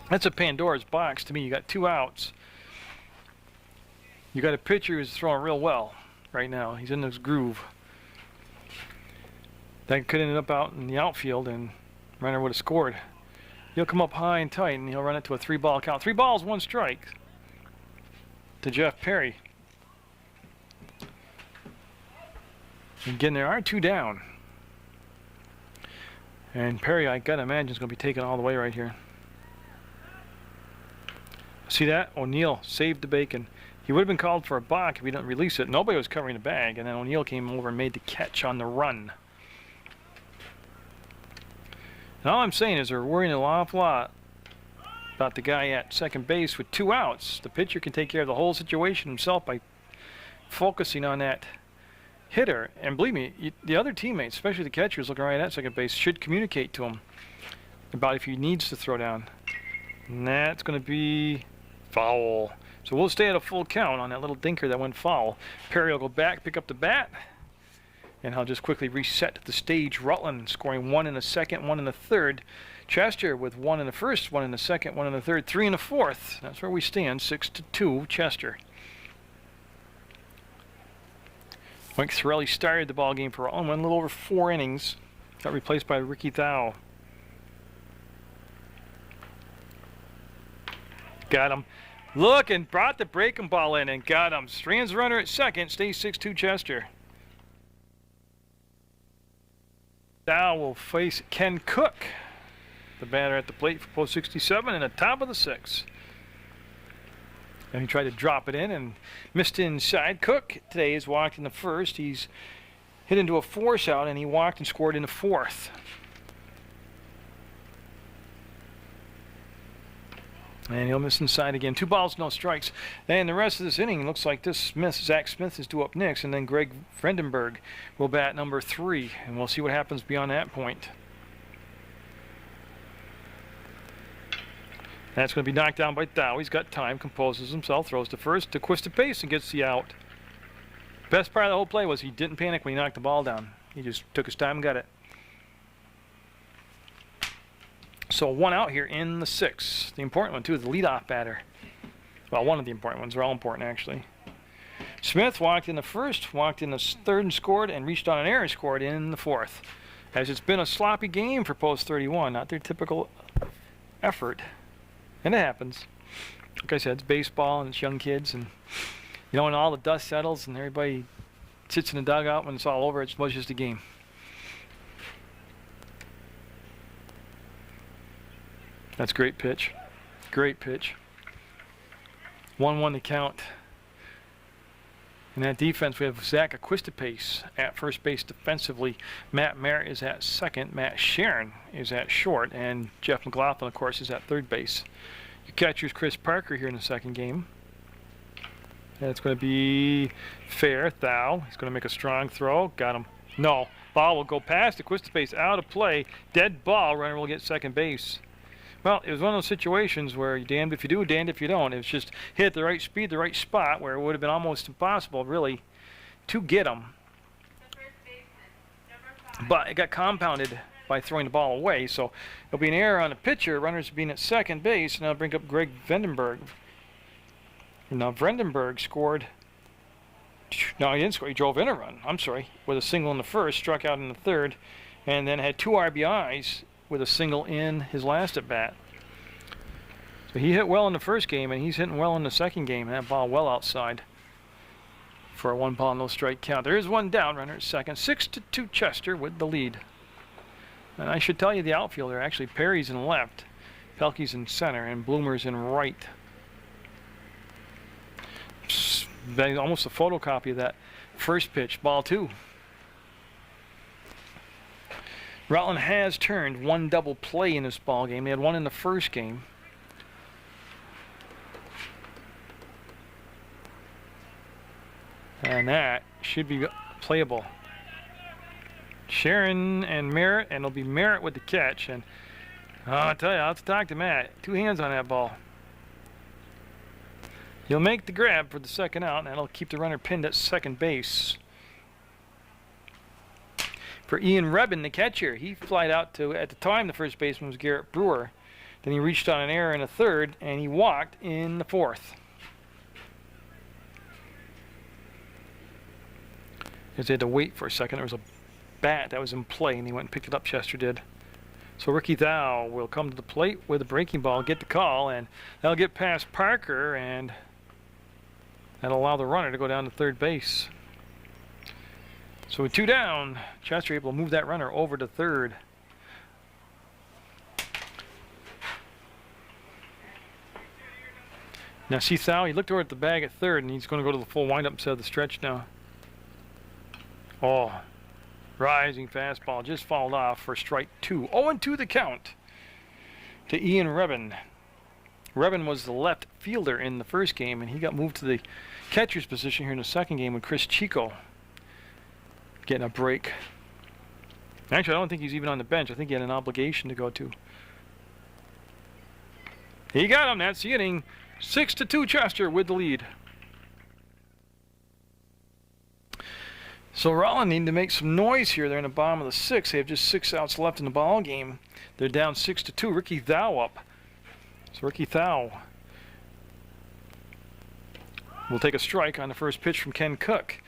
That's a Pandora's box to me. You got 2 outs. You got a pitcher who's throwing real well right now. He's in this groove. That could end up out in the outfield, and runner would have scored. He'll come up high and tight, and he'll run it to a 3-ball count. 3 balls, 1 strike to Jeff Perry. Again, there are 2 down. And Perry, I gotta imagine, is going to be taken all the way right here. See that? O'Neill saved the bacon. He would have been called for a balk if he didn't release it. Nobody was covering the bag, and then O'Neill came over and made the catch on the run. And all I'm saying is they're worrying an awful lot about the guy at second base with 2 outs. The pitcher can take care of the whole situation himself by focusing on that hitter. And believe me, the other teammates, especially the catchers looking right at second base, should communicate to him about if he needs to throw down. And that's going to be foul. So we'll stay at a full count on that little dinker that went foul. Perry will go back, pick up the bat, and I'll just quickly reset the stage. Rutland scoring 1 in the second, 1 in the third. Chester with 1 in the first, 1 in the second, 1 in the third, 3 in the fourth. That's where we stand, 6-2, Chester. Mike Thorelli started the ball game for Rutland, went a little over 4 innings. Got replaced by Ricky Thau. Got him. Look, and brought the breaking ball in and got him. Strands runner at second, stays 6-2 Chester. Thau will face Ken Cook, the batter at the plate for post 67 in the top of the 6th. And he tried to drop it in and missed inside. Cook today has walked in the first. He's hit into a force out and he walked and scored in the 4th. And he'll miss inside again. 2 balls, no strikes. And the rest of this inning looks like this Zach Smith is due up next, and then Greg Vredenberg will bat number 3, and we'll see what happens beyond that point. That's going to be knocked down by Thau. He's got time, composes himself, throws to first to Quista-Pace and gets the out. Best part of the whole play was he didn't panic when he knocked the ball down. He just took his time and got it. So 1 out here in the 6th. The important one, too, the leadoff batter. Well, one of the important ones. They're all important, actually. Smith walked in the first, walked in the third and scored, and reached on an error and scored in the 4th. As it's been a sloppy game for post 31, not their typical effort. And it happens. Like I said, it's baseball and it's young kids. And, you know, when all the dust settles and everybody sits in the dugout when it's all over, it's just a game. That's a great pitch. Great pitch. 1-1 to count. In that defense, we have Zach Quista-Pace at first base defensively. Matt Merritt is at second. Matt Sharon is at short. And Jeff McLaughlin, of course, is at third base. Your catcher's Chris Parker here in the second game. And it's going to be fair. Thau. He's going to make a strong throw. Got him. No. Ball will go past the Quista-Pace, out of play. Dead ball. Runner will get second base. Well, it was one of those situations where you're damned if you do, damned if you don't. It was just hit at the right speed, the right spot, where it would have been almost impossible, really, to get him. But it got compounded by throwing the ball away, so it'll be an error on the pitcher. Runners being at second base, and I'll bring up Greg Vredenberg. Now, Vredenberg scored. No, he didn't score. He drove in a run. I'm sorry, with a single in the first, struck out in the third, and then had 2 RBIs. With a single in his last at bat. So he hit well in the first game, and he's hitting well in the second game. That ball well outside for a 1 ball, no strike count. There is 1 down, runner at second. 6-2 Chester with the lead. And I should tell you the outfielder, actually Perry's in left, Pelkey's in center, and Bloomer's in right. Almost a photocopy of that first pitch, ball 2. Rutland has turned 1 double play in this ball game. They had 1 in the first game. And that should be playable. Sharon and Merritt, and it'll be Merritt with the catch. And I'll tell you, I'll have to talk to Matt. 2 hands on that ball. He'll make the grab for the second out, and that'll keep the runner pinned at second base. For Ian Rebin, the catcher, he flied out to, at the time, the first baseman was Garrett Brewer. Then he reached on an error in the third, and he walked in the 4th. Because they had to wait for a second. There was a bat that was in play, and he went and picked it up, Chester did. So Ricky Thau will come to the plate with a breaking ball, get the call, and that'll get past Parker, and that'll allow the runner to go down to third base. So with 2 down, Chester able to move that runner over to third. Now see Thau, he looked over at the bag at third, and he's going to go to the full windup instead of the stretch now. Oh, rising fastball, just fouled off for strike 2. 0-2 the count to Ian Rebin. Rebin was the left fielder in the first game, and he got moved to the catcher's position here in the second game with Chris Chico getting a break. Actually, I don't think he's even on the bench. I think he had an obligation to go to. He got him. That's the inning. 6-2 Chester with the lead. So Rutland need to make some noise here. They're in the bottom of the 6th. They have just 6 outs left in the ball game. They're down 6-2. Ricky Thau up. So Ricky Thau will take a strike on the first pitch from Ken Cook.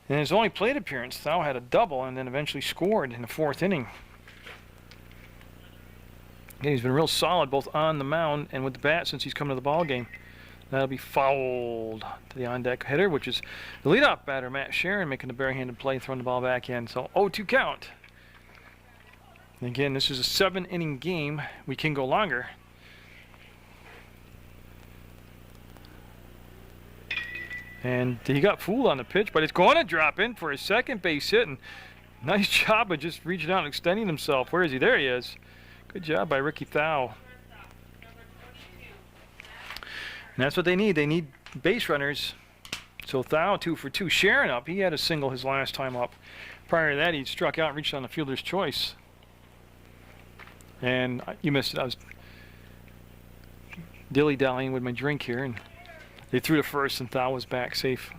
In his only plate appearance, Thau had a double and then eventually scored in the 4th inning. Again, he's been real solid both on the mound and with the bat since he's come to the ball game. That'll be fouled to the on-deck hitter, which is the leadoff batter, Matt Sharon, making the barehanded play, throwing the ball back in. So 0-2 count. And again, this is a 7-inning game. We can go longer. And he got fooled on the pitch, but it's going to drop in for a second base hit. And nice job of just reaching out and extending himself. Where is he? There he is. Good job by Ricky Thau. And that's what they need. They need base runners. So Thau 2 for 2. Sharon up. He had a single his last time up. Prior to that, he struck out and reached on the fielder's choice. And you missed it. I was dilly-dallying with my drink here, and they threw to first, and Thau was back safe.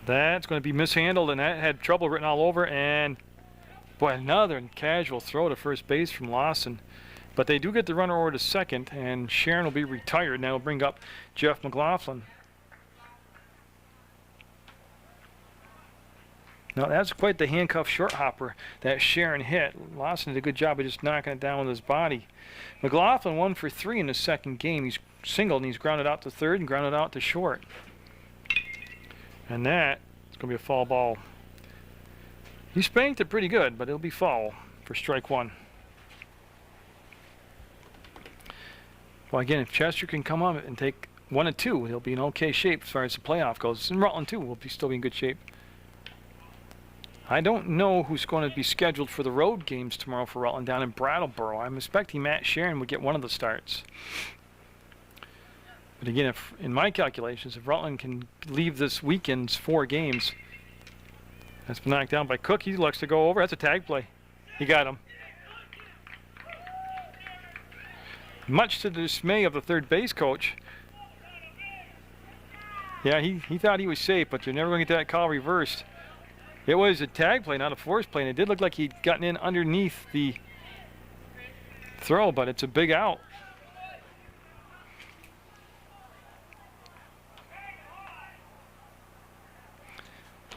That's going to be mishandled, and that had trouble written all over. And boy, another casual throw to first base from Lawson. But they do get the runner over to second, and Sharon will be retired. And that will bring up Jeff McLaughlin. Now, that's quite the handcuff short hopper that Sharon hit. Lawson did a good job of just knocking it down with his body. McLaughlin 1 for 3 in the second game. He's singled, and he's grounded out to third and grounded out to short. And that is going to be a foul ball. He spanked it pretty good, but it'll be foul for strike 1. Well, again, if Chester can come up and take 1 and 2, he'll be in okay shape as far as the playoff goes. And Rutland, too, will still be in good shape. I don't know who's going to be scheduled for the road games tomorrow for Rutland down in Brattleboro. I'm expecting Matt Sharon would get one of the starts. But again, if in my calculations, if Rutland can leave this weekend's 4 games, that's been knocked down by Cook. He looks to go over. That's a tag play. He got him. Much to the dismay of the third base coach. Yeah, he thought he was safe, but you're never going to get that call reversed. It was a tag play, not a force play, and it did look like he'd gotten in underneath the throw, but it's a big out.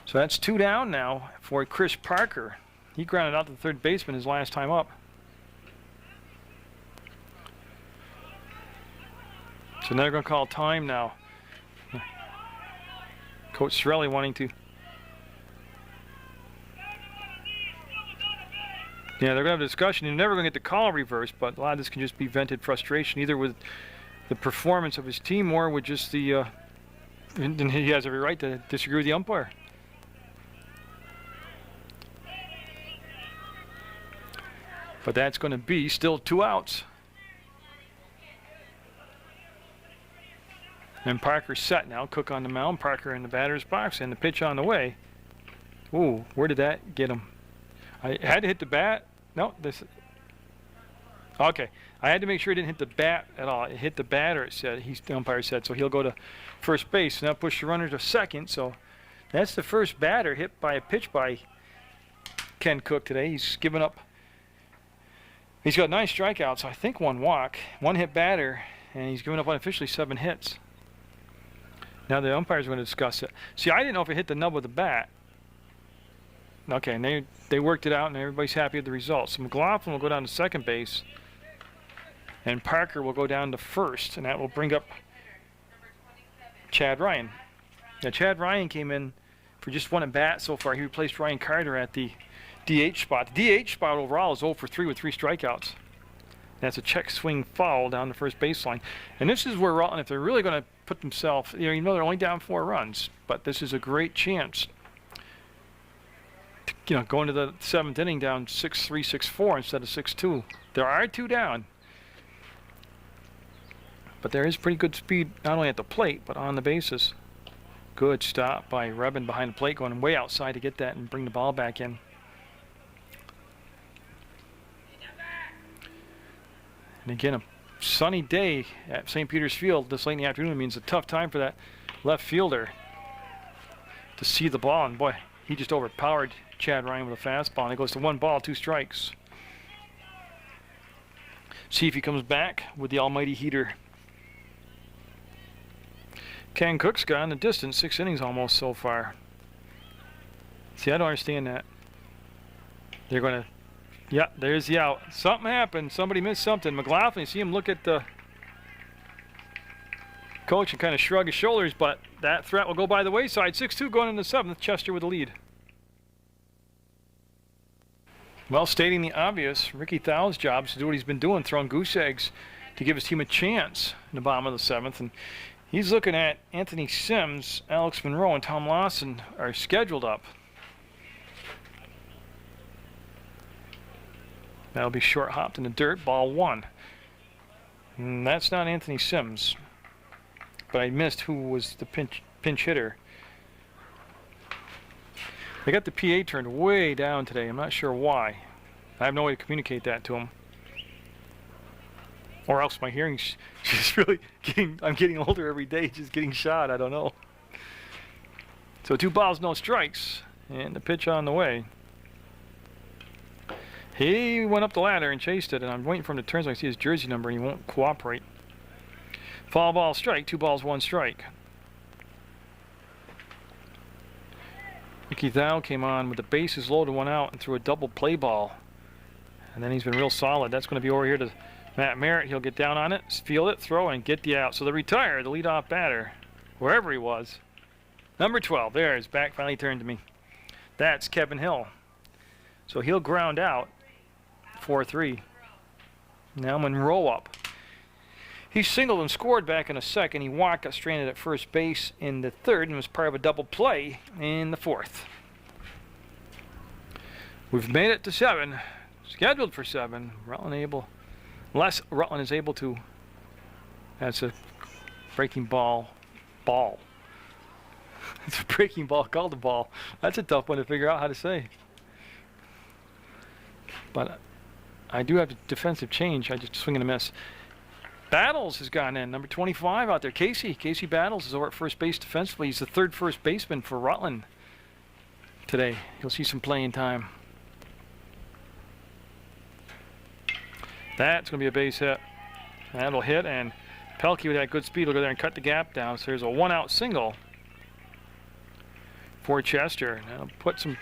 So that's 2 down now for Chris Parker. He grounded out the third baseman his last time up. So now they're going to call time now. Coach Sorelli wanting to. Yeah, they're going to have a discussion. You're never going to get the call reversed, but a lot of this can just be vented frustration, either with the performance of his team or with just the. And he has every right to disagree with the umpire. But that's going to be still 2 outs. And Parker's set now. Cook on the mound. Parker in the batter's box. And the pitch on the way. Ooh, where did that get him? I had to hit the bat. No, this. Okay. I had to make sure it didn't hit the bat at all. It hit the batter, it said. The umpire said. So he'll go to first base. Now push the runner to second. So that's the first batter hit by a pitch by Ken Cook today. He's given up. He's got 9 strikeouts. I think 1 walk. 1 hit batter. And he's given up unofficially 7 hits. Now the umpires are going to discuss it. See, I didn't know if it hit the nub of the bat. Okay, and they worked it out, and everybody's happy with the results. So McLaughlin will go down to second base, and Parker will go down to first, and that will bring up Chad Ryan. Now, Chad Ryan came in for just 1 at bat so far. He replaced Ryan Carter at the DH spot. The DH spot overall is 0 for 3 with 3 strikeouts. That's a check swing foul down the first baseline. And this is where Rutland, if they're really going to put themselves, you know they're only down 4 runs, but this is a great chance to, going to the 7th inning down 6-3, 6-4 instead of 6-2. There are 2 down. But there is pretty good speed, not only at the plate, but on the bases. Good stop by Rebin behind the plate, going way outside to get that and bring the ball back in. And again, a sunny day at St. Peter's Field this late in the afternoon means a tough time for that left fielder to see the ball. And boy, he just overpowered Chad Ryan with a fastball. And it goes to 1 ball, 2 strikes. See if he comes back with the almighty heater. Ken Cook's gone the distance, 6 innings almost so far. See, I don't understand that. They're going to, yeah, there's the out. Something happened. Somebody missed something. McLaughlin, you see him look at the coach and kind of shrug his shoulders, but that threat will go by the wayside. 6-2 going into the 7th. Chester with the lead. Well, stating the obvious, Ricky Thau's job is to do what he's been doing, throwing goose eggs to give his team a chance in the bottom of the 7th. And he's looking at Anthony Sims, Alex Monroe, and Tom Lawson are scheduled up. That'll be short hopped in the dirt, ball 1. And that's not Anthony Sims, but I missed who was the pinch hitter. They got the PA turned way down today. I'm not sure why. I have no way to communicate that to him. Or else my hearing's just really getting, I'm getting older every day, just getting shot. I don't know. So 2 balls, no strikes. And the pitch on the way. He went up the ladder and chased it, and I'm waiting for him to turn so I can see his jersey number, and he won't cooperate. Foul ball, strike. 2 balls, 1 strike. Ricky Thau came on with the bases loaded, 1 out, and threw a double play ball. And then he's been real solid. That's going to be over here to Matt Merritt. He'll get down on it, field it, throw, and get the out. So they retire the leadoff batter, wherever he was. Number 12, there, his back finally turned to me. That's Kevin Hill. So he'll ground out 4-3. Now Monroe up. He singled and scored back in the 2nd. He walked, got stranded at first base in the 3rd, and was part of a double play in the 4th. We've made it to 7. Scheduled for 7. Rutland is able to. That's a breaking ball. It's a breaking ball called a ball. That's a tough one to figure out how to say. But I do have a defensive change. I just swing and a miss. Battles has gone in. Number 25 out there. Casey Battles is over at first base defensively. He's the 3rd first baseman for Rutland today. He'll see some playing time. That's going to be a base hit. That'll hit, and Pelkey with that good speed will go there and cut the gap down. So there's a 1-out single for Chester. That'll put some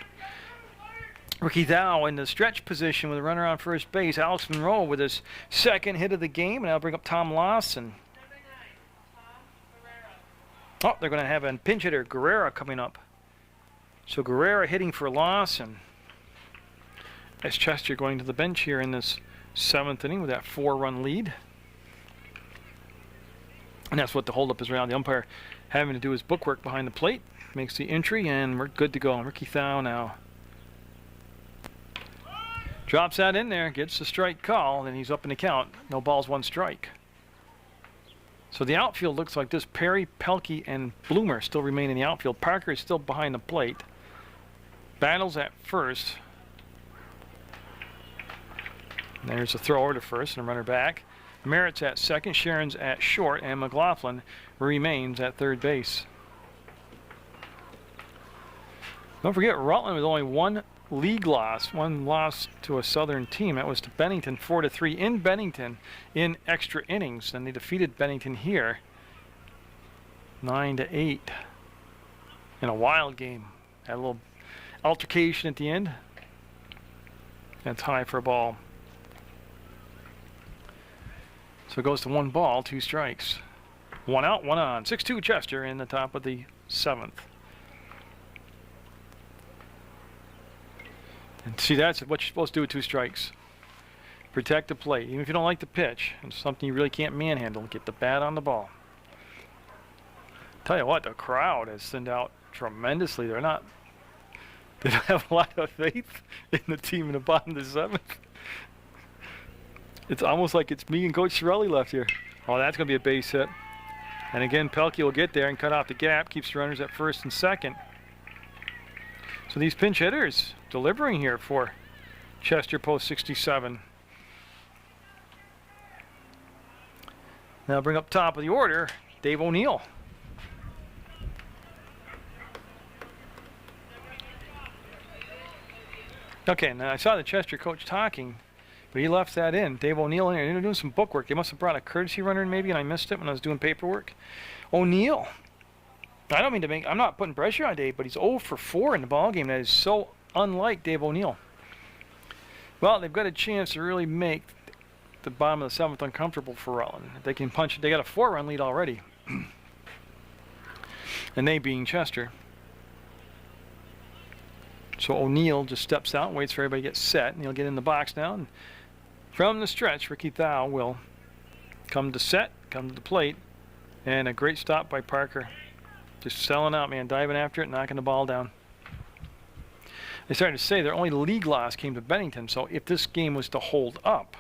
Ricky Thau in the stretch position with a runner on first base. Alex Monroe with his 2nd hit of the game, and that'll bring up Tom Lawson. Oh, they're going to have a pinch hitter, Guerrera, coming up. So Guerrera hitting for Lawson. As Chester going to the bench here in this 7th inning with that 4-run lead. And that's what the holdup is around. The umpire having to do his bookwork behind the plate. Makes the entry, and we're good to go. And Ricky Thau now drops that in there, gets the strike call, then he's up in the count. No balls, 1 strike. So the outfield looks like this. Perry, Pelkey, and Bloomer still remain in the outfield. Parker is still behind the plate. Battles at first. And there's a thrower to first and a runner back. Merritt's at 2nd, Sharon's at short, and McLaughlin remains at 3rd base. Don't forget, Rutland with only 1 league loss, 1 loss to a Southern team. That was to Bennington, 4-3 in Bennington in extra innings. And they defeated Bennington here 9-8 in a wild game. Had a little altercation at the end. That's high for a ball. So it goes to 1 ball, 2 strikes. 1 out, 1 on. 6-2 Chester in the top of the 7th. And see, that's what you're supposed to do with 2 strikes. Protect the plate. Even if you don't like the pitch, it's something you really can't manhandle. Get the bat on the ball. Tell you what, the crowd has thinned out tremendously. They don't have a lot of faith in the team in the bottom of the 7th. It's almost like it's me and Coach Shirelli left here. Oh, that's going to be a base hit. And again, Pelkey will get there and cut off the gap. Keeps the runners at 1st and 2nd. So these pinch hitters delivering here for Chester Post 67. Now bring up top of the order, Dave O'Neill. Okay, now I saw the Chester coach talking, but he left that in. Dave O'Neill in there. They're doing some book work. They must have brought a courtesy runner in maybe, and I missed it when I was doing paperwork. O'Neill. I don't mean to make, I'm not putting pressure on Dave, but he's 0 for 4 in the ball game. That is so unlike Dave O'Neill. Well, they've got a chance to really make the bottom of the 7th uncomfortable for Rutland. If they can punch it, they got a 4-run lead already. And they being Chester. So O'Neill just steps out and waits for everybody to get set, and he'll get in the box now. And from the stretch, Ricky Thau will come to set, come to the plate, and a great stop by Parker. Just selling out, man, diving after it, knocking the ball down. They started to say their only league loss came to Bennington, so if this game was to hold up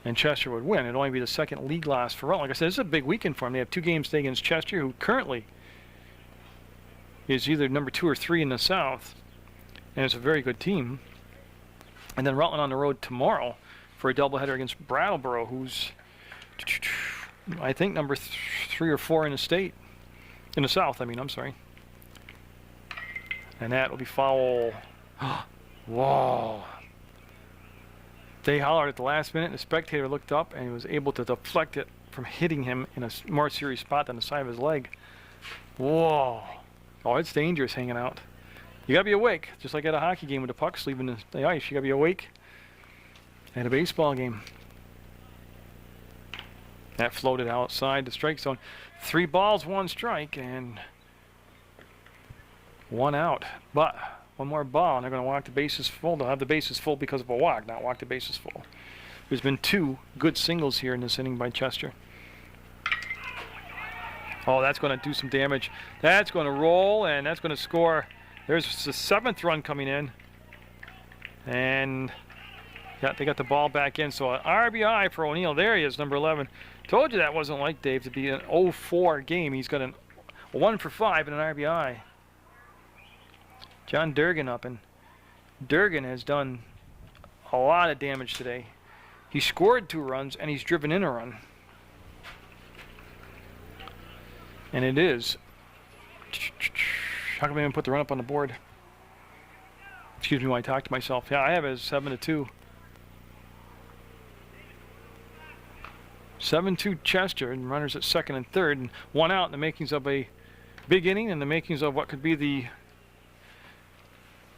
and Chester would win, it'd only be the second league loss for Rutland. Like I said, this is a big weekend for them. They have 2 games today against Chester, who currently is either number 2 or 3 in the South, and it's a very good team. And then Rutland on the road tomorrow for a doubleheader against Brattleboro, who's, I think, number 3 or 4 in the state, in the South. I mean, I'm sorry. And that will be foul. Whoa! They hollered at the last minute, and the spectator looked up, and he was able to deflect it from hitting him in a more serious spot than the side of his leg. Whoa! Oh, it's dangerous hanging out. You gotta be awake, just like at a hockey game with the puck's leaving the ice. You gotta be awake. At a baseball game. That floated outside the strike zone. 3 balls, 1 strike, and 1 out. But 1 more ball, and they're going to walk the bases full. They'll have the bases full because of a walk, not walk the bases full. There's been 2 good singles here in this inning by Chester. Oh, that's going to do some damage. That's going to roll, and that's going to score. There's the 7th run coming in. And yeah, they got the ball back in. So an RBI for O'Neill. There he is, number 11. Told you that wasn't like Dave to be an 0-4 game. He's got a 1 for 5 and an RBI. John Durgan up, and Durgan has done a lot of damage today. He scored 2 runs, and he's driven in a run. And it is. How come I didn't put the run up on the board? Excuse me while I talk to myself. Yeah, I have it as 7-2. 7-2 Chester, and runners at 2nd and 3rd, and 1 out in the makings of a big inning, and the makings of what could be the,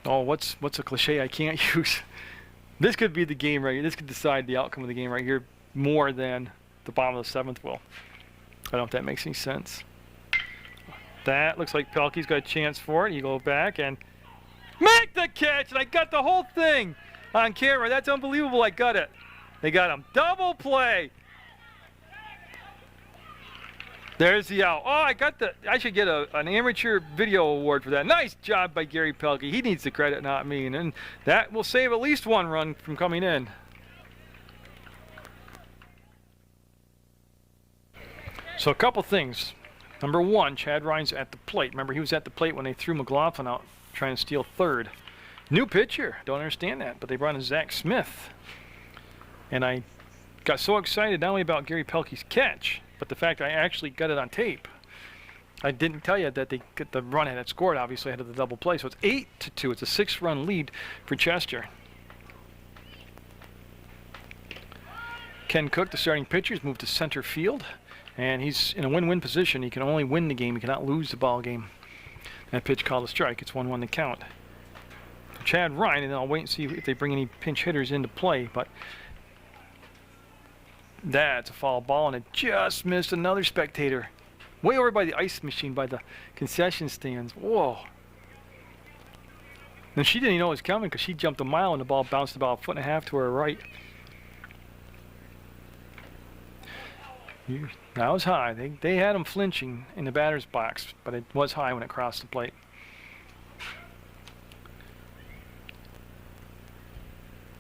oh, what's a cliche I can't use? This could be the game right here. This could decide the outcome of the game right here more than the bottom of the 7th will. I don't know if that makes any sense. That looks like Pelkey's got a chance for it. You go back and make the catch, and I got the whole thing on camera. That's unbelievable. I got it. They got him. Double play. There's the out. Oh, I should get an amateur video award for that. Nice job by Gary Pelkey. He needs the credit, not me. And that will save at least 1 run from coming in. So a couple things. Number 1, Chad Ryan's at the plate. Remember, he was at the plate when they threw McLaughlin out trying to steal 3rd. New pitcher. Don't understand that. But they brought in Zach Smith. And I got so excited not only about Gary Pelkey's catch, but the fact I actually got it on tape. I didn't tell you that the run had scored, obviously, ahead of the double play. So it's 8-2. It's a 6-run lead for Chester. Ken Cook, the starting pitcher, has moved to center field. And he's in a win-win position. He can only win the game. He cannot lose the ball game. That pitch called a strike. It's 1-1 to count. Chad Ryan, and I'll wait and see if they bring any pinch hitters into play. But that's a foul ball, and it just missed another spectator. Way over by the ice machine, by the concession stands. Whoa. And she didn't even know it was coming because she jumped a mile, and the ball bounced about 1.5 feet to her right. That was high. They had him flinching in the batter's box, but it was high when it crossed the plate.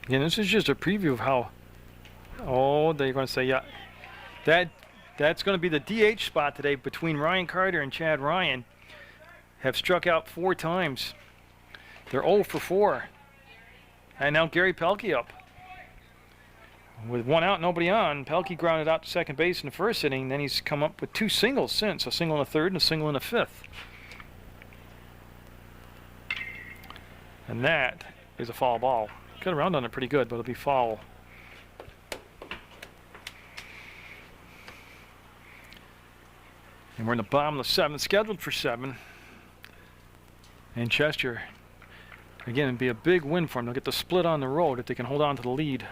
Again, this is just a preview of how. Oh, they're going to say, yeah, that's going to be the DH spot today between Ryan Carter and Chad Ryan. Have struck out 4 times. They're 0 for 4. And now Gary Pelkey up. With 1 out, nobody on, Pelkey grounded out to second base in the first inning. Then he's come up with 2 singles since, a single in the third and a single in the fifth. And that is a foul ball. Got around on it pretty good, but it'll be foul. And we're in the bottom of the 7th, scheduled for 7. And Chester, again, it'd be a big win for them. They'll get the split on the road if they can hold on to the lead.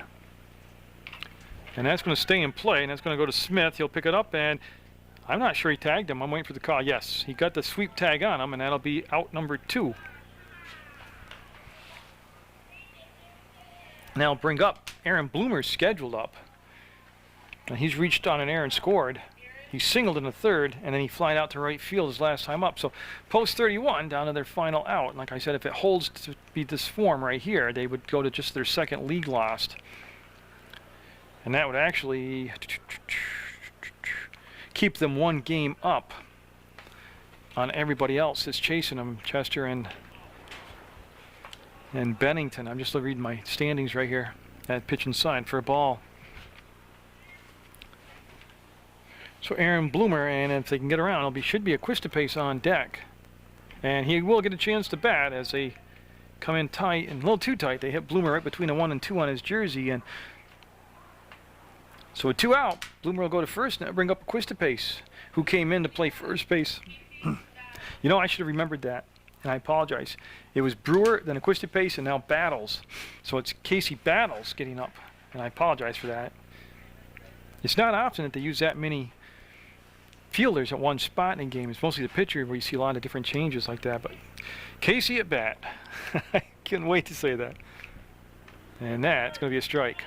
And that's going to stay in play, and that's going to go to Smith. He'll pick it up, and I'm not sure he tagged him. I'm waiting for the call. Yes, he got the sweep tag on him, and that'll be out number 2. Now bring up Aaron Bloomer, scheduled up. And he's reached on an air and scored. He singled in the third, and then he flied out to right field his last time up. So post 31 down to their final out. And like I said, if it holds to be this form right here, they would go to just their second league lost. And that would actually keep them 1 game up on everybody else that's chasing them, Chester and Bennington. I'm just reading my standings right here at pitch and sign for a ball. So Aaron Bloomer, and if they can get around, should be a Quistapace on deck. And he will get a chance to bat as they come in tight, and a little too tight. They hit Bloomer right between a 1 and 2 on his jersey. And so with 2 out, Bloomer will go to first, and that'll bring up Quistapace, who came in to play first base. You know, I should have remembered that, and I apologize. It was Brewer, then Quistapace, and now Battles. So it's Casey Battles getting up, and I apologize for that. It's not often that they use that many fielders at one spot in a game. It's mostly the pitcher where you see a lot of different changes like that. But Casey at bat. I couldn't wait to say that. And that's going to be a strike.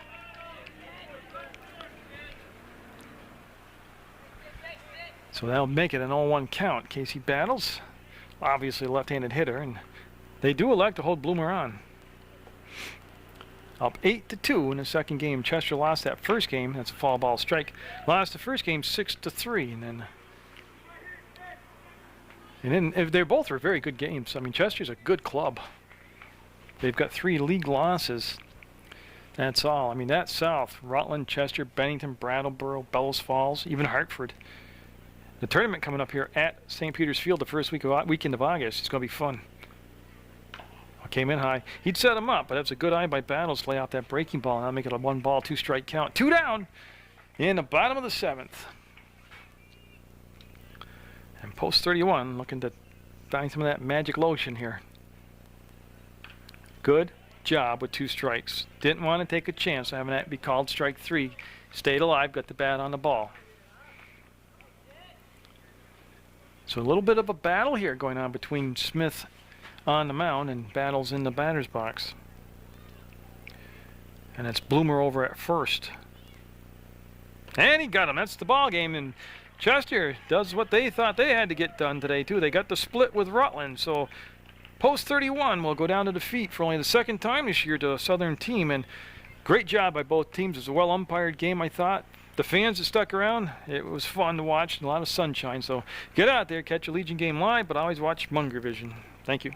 So that'll make it an 0-1 count. Casey Battles, obviously a left-handed hitter, and they do elect to hold Bloomer on. Up 8-2 in the second game. Chester lost that first game. That's a foul ball strike. Lost the first game 6-3, and then if they both were very good games. I mean, Chester's a good club. They've got 3 league losses. That's all. I mean, that's South. Rutland, Chester, Bennington, Brattleboro, Bellows Falls, even Hartford. The tournament coming up here at St. Peter's Field the first weekend of August. It's going to be fun. Came in high. He'd set him up, but that's a good eye by Battles to lay out that breaking ball, and I'll make it a 1-ball, 2-strike count. 2 down in the bottom of the 7th. And post 31 looking to find some of that magic lotion here. Good job with 2 strikes. Didn't want to take a chance having that be called strike 3. Stayed alive, got the bat on the ball. So a little bit of a battle here going on between Smith on the mound and Battles in the batter's box. And it's Bloomer over at first. And he got him. That's the ball game. And Chester does what they thought they had to get done today, too. They got the split with Rutland. So post 31 will go down to defeat for only the 2nd time this year to a Southern team. And great job by both teams. It was a well-umpired game, I thought. The fans that stuck around, it was fun to watch and a lot of sunshine. So get out there, catch a Legion game live, but always watch Munger Vision. Thank you.